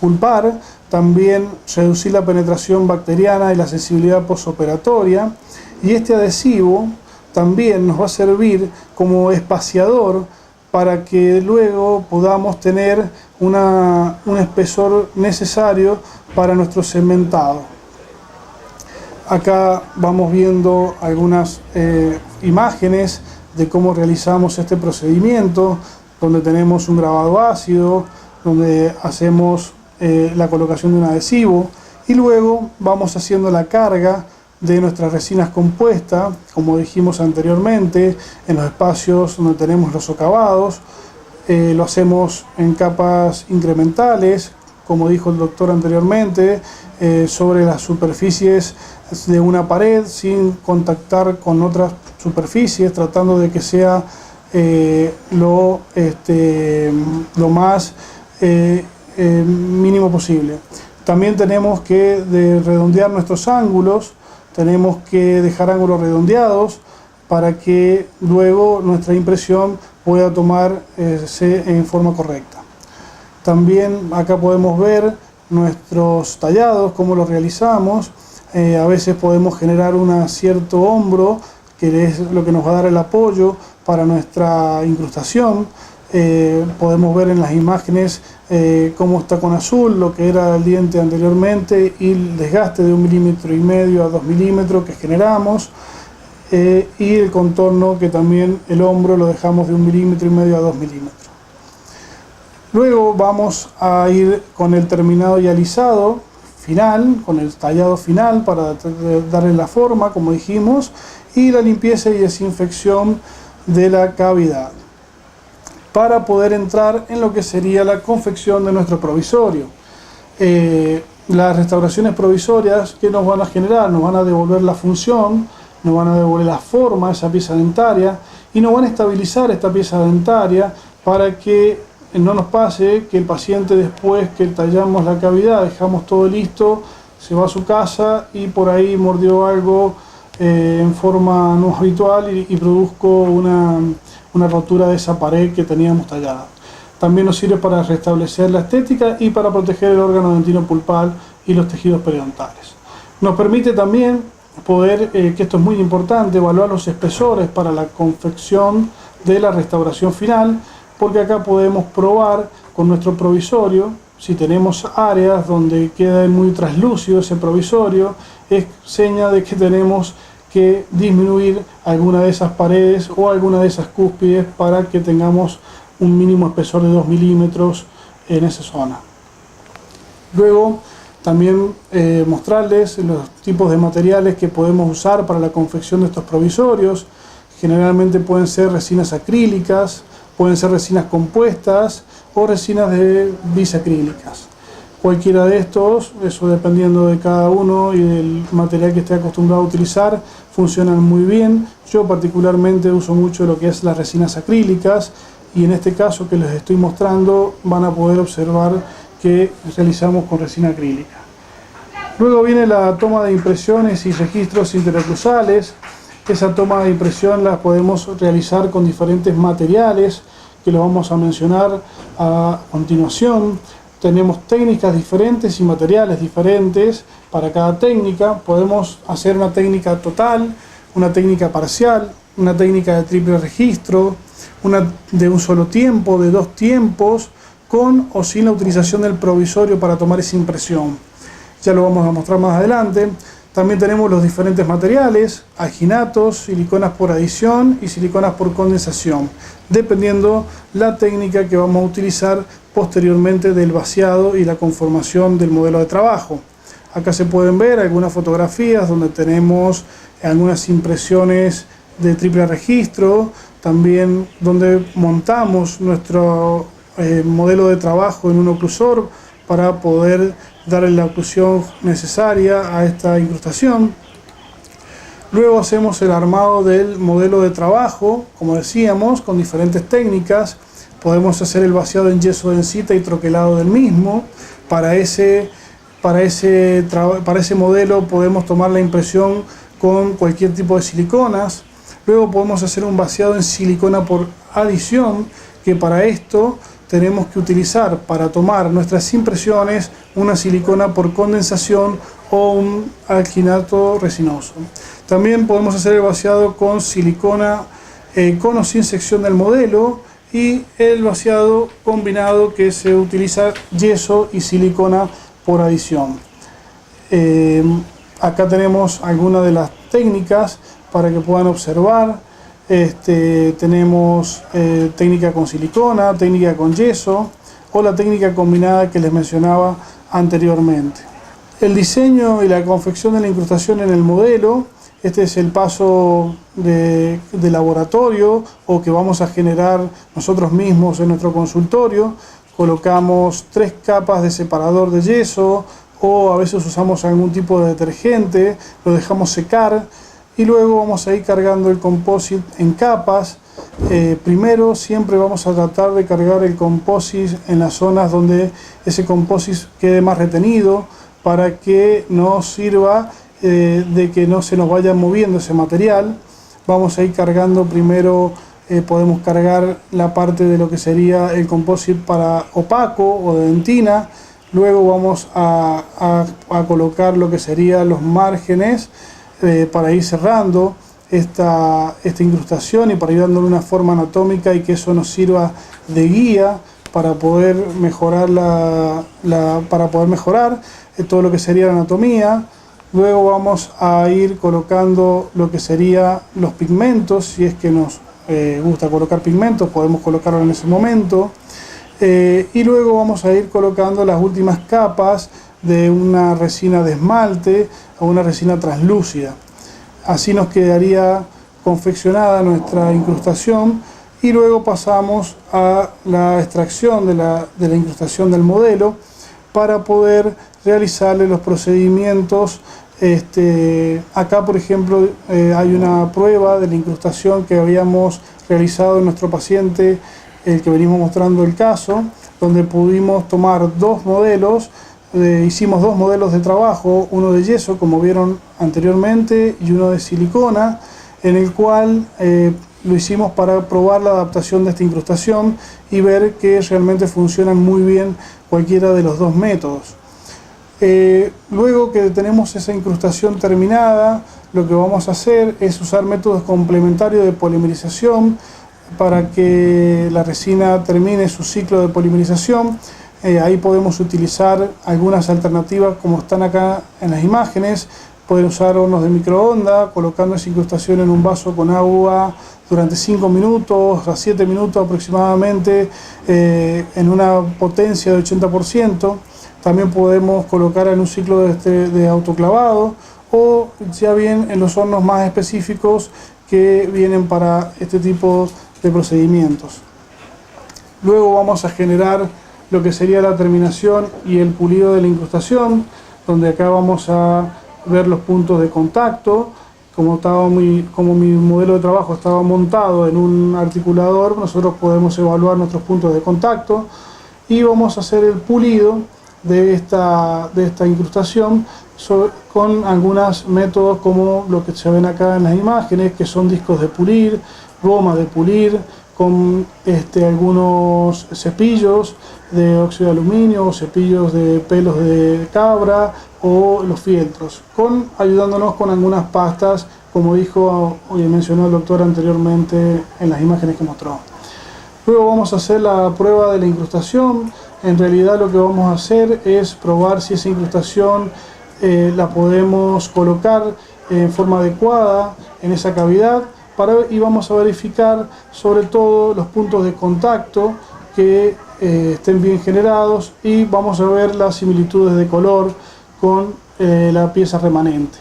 pulpar, también reducir la penetración bacteriana y la sensibilidad postoperatoria, y este adhesivo también nos va a servir como espaciador para que luego podamos tener un espesor necesario para nuestro cementado. Acá vamos viendo algunas imágenes de cómo realizamos este procedimiento, donde tenemos un grabado ácido, donde hacemos la colocación de un adhesivo y luego vamos haciendo la carga de nuestras resinas compuestas, como dijimos anteriormente, en los espacios donde tenemos los socavados. Lo hacemos en capas incrementales, como dijo el doctor anteriormente, sobre las superficies de una pared sin contactar con otras superficies, tratando de que sea lo más mínimo posible. También tenemos que redondear nuestros ángulos, tenemos que dejar ángulos redondeados para que luego nuestra impresión pueda tomarse en forma correcta. También acá podemos ver nuestros tallados, cómo los realizamos. A veces podemos generar un cierto hombro, que es lo que nos va a dar el apoyo para nuestra incrustación. Podemos ver en las imágenes cómo está con azul lo que era el diente anteriormente y el desgaste de 1,5 mm a 2 milímetros que generamos, y el contorno, que también el hombro lo dejamos de 1,5 mm a 2 milímetros. Luego vamos a ir con el terminado y alisado final, con el tallado final para darle la forma, como dijimos, y la limpieza y desinfección de la cavidad, para poder entrar en lo que sería la confección de nuestro provisorio. Las restauraciones provisorias, ¿qué nos van a generar? Nos van a devolver la función, nos van a devolver la forma, esa pieza dentaria, y nos van a estabilizar esta pieza dentaria para que no nos pase que el paciente, después que tallamos la cavidad, dejamos todo listo, se va a su casa y por ahí mordió algo en forma no habitual y produzco una rotura de esa pared que teníamos tallada. También nos sirve para restablecer la estética y para proteger el órgano dentino pulpal y los tejidos periodontales. Nos permite también poder, que esto es muy importante, evaluar los espesores para la confección de la restauración final, porque acá podemos probar con nuestro provisorio, si tenemos áreas donde queda muy traslúcido ese provisorio, es seña de que tenemos que disminuir alguna de esas paredes o alguna de esas cúspides para que tengamos un mínimo espesor de 2 milímetros en esa zona. Luego también mostrarles los tipos de materiales que podemos usar para la confección de estos provisorios. Generalmente pueden ser resinas acrílicas, pueden ser resinas compuestas o resinas de bisacrílicas. Cualquiera de estos, eso dependiendo de cada uno y del material que esté acostumbrado a utilizar, funcionan muy bien. Yo particularmente uso mucho lo que es las resinas acrílicas, y en este caso que les estoy mostrando van a poder observar que realizamos con resina acrílica. Luego viene la toma de impresiones y registros interoclusales. Esa toma de impresión la podemos realizar con diferentes materiales que lo vamos a mencionar a continuación. Tenemos técnicas diferentes y materiales diferentes para cada técnica. Podemos hacer una técnica total, una técnica parcial, una técnica de triple registro, una de un solo tiempo, de 2 tiempos, con o sin la utilización del provisorio para tomar esa impresión. Ya lo vamos a mostrar más adelante. También tenemos los diferentes materiales, alginatos, siliconas por adición y siliconas por condensación, dependiendo la técnica que vamos a utilizar posteriormente del vaciado y la conformación del modelo de trabajo. Acá se pueden ver algunas fotografías donde tenemos algunas impresiones de triple registro, también donde montamos nuestro modelo de trabajo en un oclusor para poder darle la oclusión necesaria a esta incrustación. Luego hacemos el armado del modelo de trabajo, como decíamos, con diferentes técnicas. Podemos hacer el vaciado en yeso densita y troquelado del mismo. Para ese modelo podemos tomar la impresión con cualquier tipo de siliconas. Luego podemos hacer un vaciado en silicona por adición, que para esto tenemos que utilizar para tomar nuestras impresiones una silicona por condensación o un alginato resinoso. También podemos hacer el vaciado con silicona con o sin sección del modelo, y el vaciado combinado, que se utiliza yeso y silicona por adición. Acá tenemos algunas de las técnicas para que puedan observar. Tenemos técnica con silicona, técnica con yeso o la técnica combinada que les mencionaba anteriormente. El diseño y la confección de la incrustación en el modelo. Este es el paso de laboratorio, o que vamos a generar nosotros mismos en nuestro consultorio. Colocamos 3 capas de separador de yeso, o a veces usamos algún tipo de detergente, lo dejamos secar y luego vamos a ir cargando el composite en capas. Primero siempre vamos a tratar de cargar el composite en las zonas donde ese composite quede más retenido, para que nos sirva de que no se nos vaya moviendo ese material. Vamos a ir cargando primero, podemos cargar la parte de lo que sería el composite para opaco o de dentina. Luego vamos a colocar lo que serían los márgenes para ir cerrando esta incrustación y para ir dándole una forma anatómica, y que eso nos sirva de guía para poder mejorar todo lo que sería la anatomía. Luego vamos a ir colocando lo que serían los pigmentos. Si es que nos gusta colocar pigmentos, podemos colocarlo en ese momento. Y luego vamos a ir colocando las últimas capas de una resina de esmalte o una resina translúcida. Así nos quedaría confeccionada nuestra incrustación, y luego pasamos a la extracción de la incrustación del modelo para poder realizarle los procedimientos. Acá, por ejemplo, hay una prueba de la incrustación que habíamos realizado en nuestro paciente, el que venimos mostrando el caso, donde pudimos tomar 2 modelos. Hicimos 2 modelos de trabajo, uno de yeso, como vieron anteriormente, y uno de silicona, en el cual lo hicimos para probar la adaptación de esta incrustación y ver que realmente funcionan muy bien cualquiera de los 2 métodos. Luego que tenemos esa incrustación terminada, lo que vamos a hacer es usar métodos complementarios de polimerización para que la resina termine su ciclo de polimerización. Ahí podemos utilizar algunas alternativas, como están acá en las imágenes. Pueden usar hornos de microondas, colocando esa incrustación en un vaso con agua durante 5 minutos a 7 minutos aproximadamente, en una potencia de 80%. También podemos colocar en un ciclo de autoclavado, o ya bien en los hornos más específicos que vienen para este tipo de procedimientos. Luego vamos a generar lo que sería la terminación y el pulido de la incrustación, donde acá vamos a ver los puntos de contacto. Como mi modelo de trabajo estaba montado en un articulador, nosotros podemos evaluar nuestros puntos de contacto, y vamos a hacer el pulido de esta incrustación con algunos métodos, como lo que se ven acá en las imágenes, que son discos de pulir, gomas de pulir, con algunos cepillos de óxido de aluminio, o cepillos de pelos de cabra, o los fieltros, ayudándonos con algunas pastas, como dijo y mencionó el doctor anteriormente en las imágenes que mostró. Luego vamos a hacer la prueba de la incrustación. En realidad lo que vamos a hacer es probar si esa incrustación la podemos colocar en forma adecuada en esa cavidad, y vamos a verificar sobre todo los puntos de contacto que estén bien generados, y vamos a ver las similitudes de color con la pieza remanente.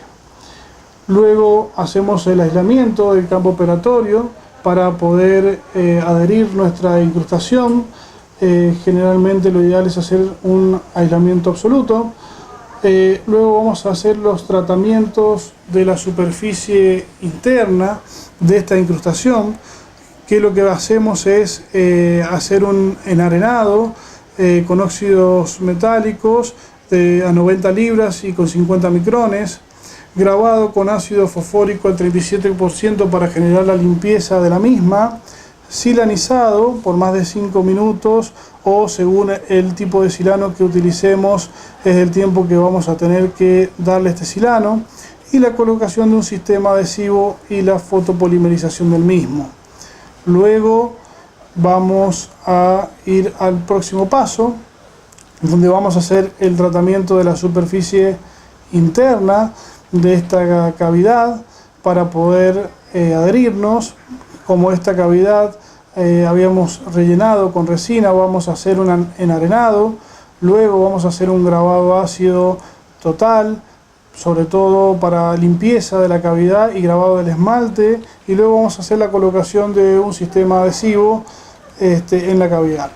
Luego hacemos el aislamiento del campo operatorio para poder adherir nuestra incrustación. Generalmente lo ideal es hacer un aislamiento absoluto. Luego vamos a hacer los tratamientos de la superficie interna de esta incrustación, que lo que hacemos es hacer un enarenado con óxidos metálicos a 90 libras y con 50 micrones, grabado con ácido fosfórico al 37% para generar la limpieza de la misma, silanizado por más de 5 minutos o según el tipo de silano que utilicemos es el tiempo que vamos a tener que darle este silano, y la colocación de un sistema adhesivo y la fotopolimerización del mismo. Luego vamos a ir al próximo paso, donde vamos a hacer el tratamiento de la superficie interna de esta cavidad para poder adherirnos. Como esta cavidad habíamos rellenado con resina, vamos a hacer un enarenado, luego vamos a hacer un grabado ácido total, sobre todo para limpieza de la cavidad y grabado del esmalte, y luego vamos a hacer la colocación de un sistema adhesivo en la cavidad.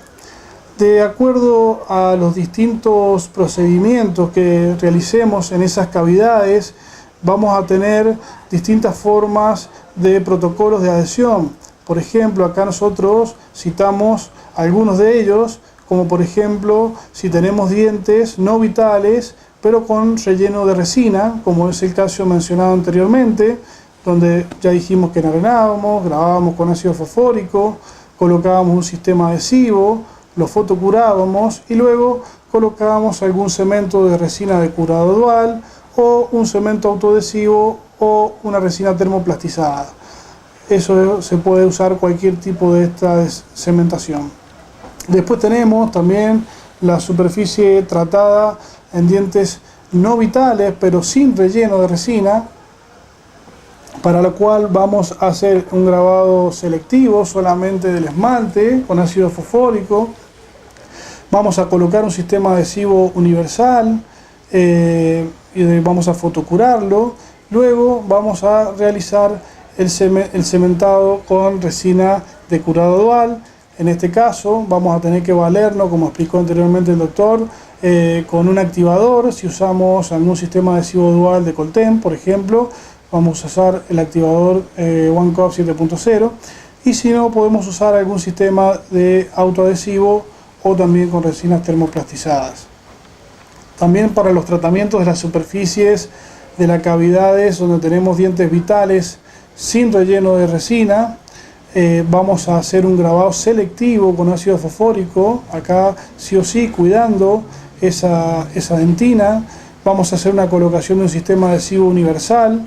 De acuerdo a los distintos procedimientos que realicemos en esas cavidades, vamos a tener distintas formas de protocolos de adhesión. Por ejemplo, acá nosotros citamos algunos de ellos, como por ejemplo, si tenemos dientes no vitales, pero con relleno de resina, como es el caso mencionado anteriormente, donde ya dijimos que enarenábamos, grabábamos con ácido fosfórico, colocábamos un sistema adhesivo, lo fotocurábamos y luego colocábamos algún cemento de resina de curado dual o un cemento autoadhesivo o una resina termoplastizada. Eso se puede usar cualquier tipo de esta cementación. Después tenemos también la superficie tratada en dientes no vitales pero sin relleno de resina, para la cual vamos a hacer un grabado selectivo solamente del esmalte con ácido fosfórico. Vamos a colocar un sistema adhesivo universal y vamos a fotocurarlo. Luego vamos a realizar el cementado con resina de curado dual. En este caso vamos a tener que valernos, como explicó anteriormente el doctor, con un activador. Si usamos algún sistema adhesivo dual de Coltem, por ejemplo, vamos a usar el activador OneCoff 7.0, y si no, podemos usar algún sistema de autoadhesivo o también con resinas termoplastizadas. También para los tratamientos de las superficies de las cavidades donde tenemos dientes vitales sin relleno de resina, vamos a hacer un grabado selectivo con ácido fosfórico, acá sí o sí cuidando esa dentina. Vamos a hacer una colocación de un sistema adhesivo universal,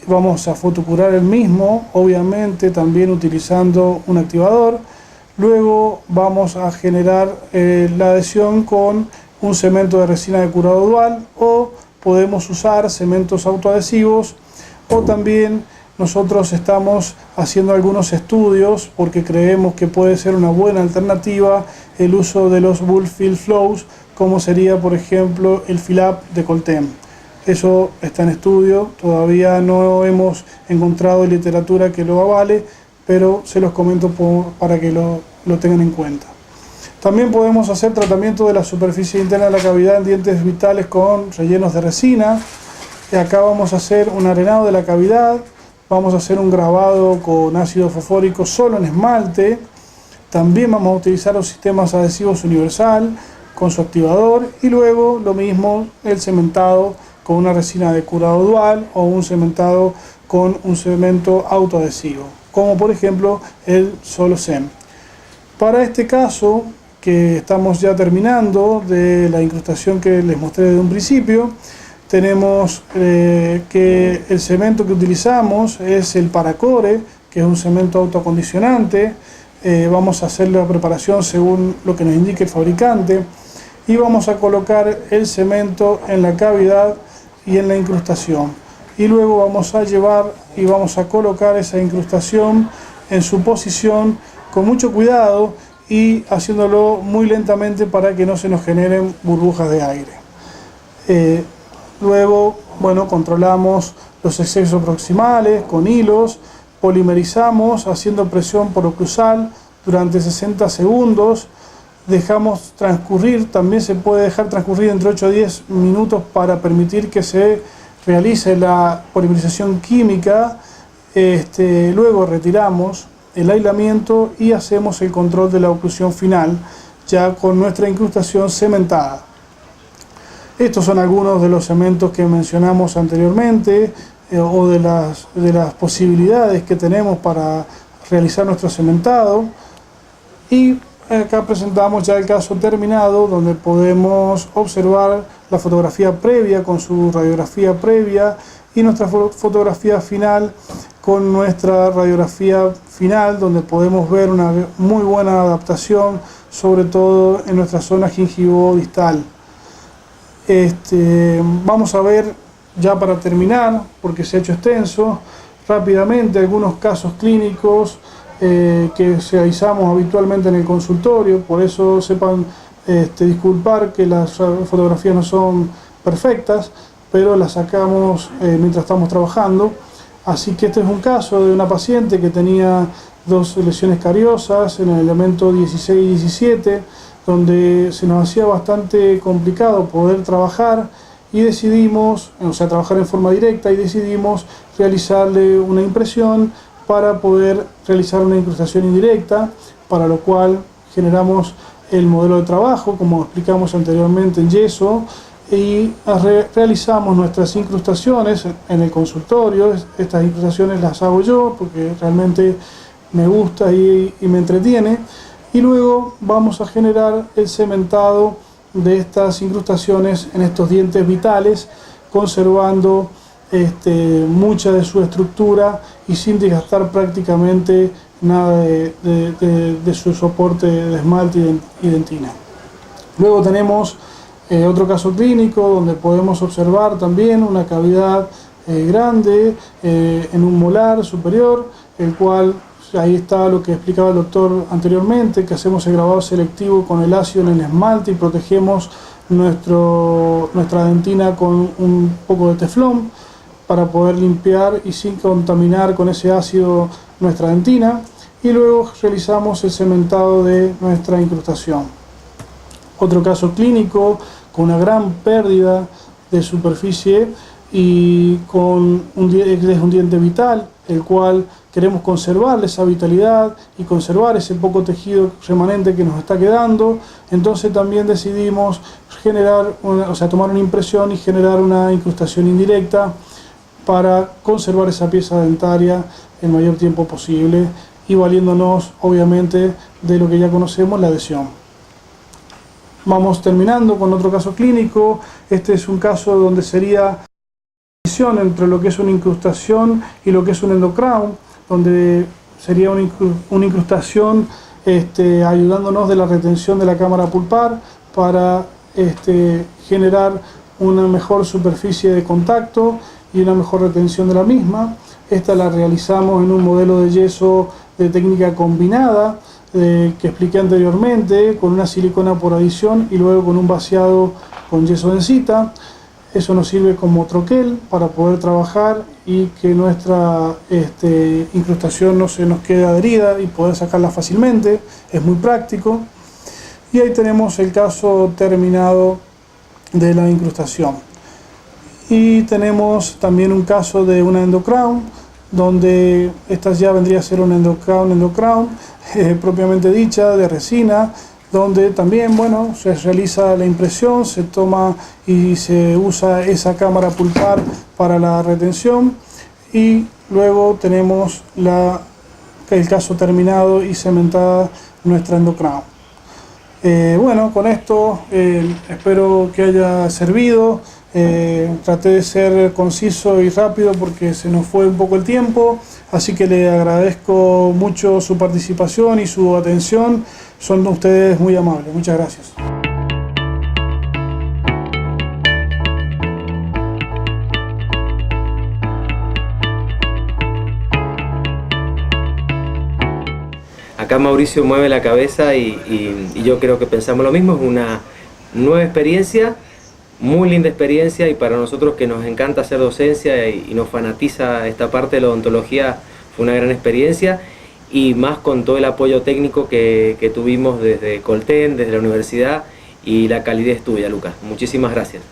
vamos a fotocurar el mismo, obviamente también utilizando un activador. Luego vamos a generar la adhesión con un cemento de resina de curado dual, o podemos usar cementos autoadhesivos, o también nosotros estamos haciendo algunos estudios porque creemos que puede ser una buena alternativa el uso de los Bulk Fill Flows, como sería por ejemplo el Fill-Up de Coltem. Eso está en estudio, todavía no hemos encontrado literatura que lo avale, pero se los comento para que lo tengan en cuenta. También podemos hacer tratamiento de la superficie interna de la cavidad en dientes vitales con rellenos de resina. Y acá vamos a hacer un arenado de la cavidad, vamos a hacer un grabado con ácido fosfórico solo en esmalte. También vamos a utilizar los sistemas adhesivos universal con su activador, y luego lo mismo el cementado con una resina de curado dual o un cementado con un cemento autoadhesivo, como por ejemplo el Solocem. Para este caso, que estamos ya terminando de la incrustación que les mostré desde un principio, tenemos que el cemento que utilizamos es el Paracore, que es un cemento autoacondicionante. Vamos a hacer la preparación según lo que nos indique el fabricante, y vamos a colocar el cemento en la cavidad y en la incrustación, y luego vamos a llevar y vamos a colocar esa incrustación en su posición con mucho cuidado y haciéndolo muy lentamente para que no se nos generen burbujas de aire. Luego, bueno, controlamos los excesos proximales con hilos, polimerizamos haciendo presión por oclusal durante 60 segundos, dejamos transcurrir, también se puede dejar transcurrir entre 8 a 10 minutos para permitir que se realice la polimerización química. Luego retiramos el aislamiento y hacemos el control de la oclusión final, ya con nuestra incrustación cementada. Estos son algunos de los cementos que mencionamos anteriormente, o de las posibilidades que tenemos para realizar nuestro cementado. Y acá presentamos ya el caso terminado, donde podemos observar la fotografía previa con su radiografía previa y nuestra fotografía final con nuestra radiografía final, donde podemos ver una muy buena adaptación, sobre todo en nuestra zona gingivo-distal. Vamos a ver, ya para terminar, porque se ha hecho extenso, rápidamente algunos casos clínicos que realizamos habitualmente en el consultorio. Por eso sepan disculpar que las fotografías no son perfectas, pero las sacamos mientras estamos trabajando. Así que este es un caso de una paciente que tenía 2 lesiones cariosas en el elemento 16 y 17, donde se nos hacía bastante complicado poder trabajar y decidimos, trabajar en forma directa, y decidimos realizarle una impresión para poder realizar una incrustación indirecta, para lo cual generamos el modelo de trabajo, como explicamos anteriormente, en yeso, y realizamos nuestras incrustaciones en el consultorio. Estas incrustaciones las hago yo porque realmente me gusta y me entretiene, y luego vamos a generar el cementado de estas incrustaciones en estos dientes vitales, conservando mucha de su estructura y sin desgastar prácticamente nada de su soporte de esmalte y dentina. Luego tenemos otro caso clínico donde podemos observar también una cavidad grande en un molar superior, el cual, ahí está lo que explicaba el doctor anteriormente, que hacemos el grabado selectivo con el ácido en el esmalte y protegemos nuestra dentina con un poco de teflón para poder limpiar y sin contaminar con ese ácido nuestra dentina. Y luego realizamos el cementado de nuestra incrustación. Otro caso clínico con una gran pérdida de superficie y con un diente vital, el cual queremos conservar esa vitalidad y conservar ese poco tejido remanente que nos está quedando. Entonces también decidimos tomar una impresión y generar una incrustación indirecta para conservar esa pieza dentaria el mayor tiempo posible y valiéndonos obviamente de lo que ya conocemos, la adhesión. Vamos terminando con otro caso clínico. Este es un caso donde sería entre lo que es una incrustación y lo que es un endocrown, donde sería una incrustación ayudándonos de la retención de la cámara pulpar para generar una mejor superficie de contacto y una mejor retención de la misma. Esta la realizamos en un modelo de yeso de técnica combinada que expliqué anteriormente, con una silicona por adición y luego con un vaciado con yeso densita. Eso nos sirve como troquel para poder trabajar y que nuestra incrustación no se nos quede adherida y poder sacarla fácilmente. Es muy práctico. Y ahí tenemos el caso terminado de la incrustación. Y tenemos también un caso de una endocrown, donde esta ya vendría a ser una endocrown propiamente dicha, de resina, donde también, se realiza la impresión, se toma y se usa esa cámara pulpar para la retención, y luego tenemos el caso terminado y cementada nuestra endocrown. Con esto espero que haya servido. Traté de ser conciso y rápido porque se nos fue un poco el tiempo, así que le agradezco mucho su participación y su atención. Son ustedes muy amables. Muchas gracias. Acá Mauricio mueve la cabeza y yo creo que pensamos lo mismo. Es una nueva experiencia, muy linda experiencia, y para nosotros que nos encanta hacer docencia y nos fanatiza esta parte de la odontología, fue una gran experiencia. y más con todo el apoyo técnico que tuvimos desde Colten, desde la universidad, y la calidez tuya, Lucas. Muchísimas gracias.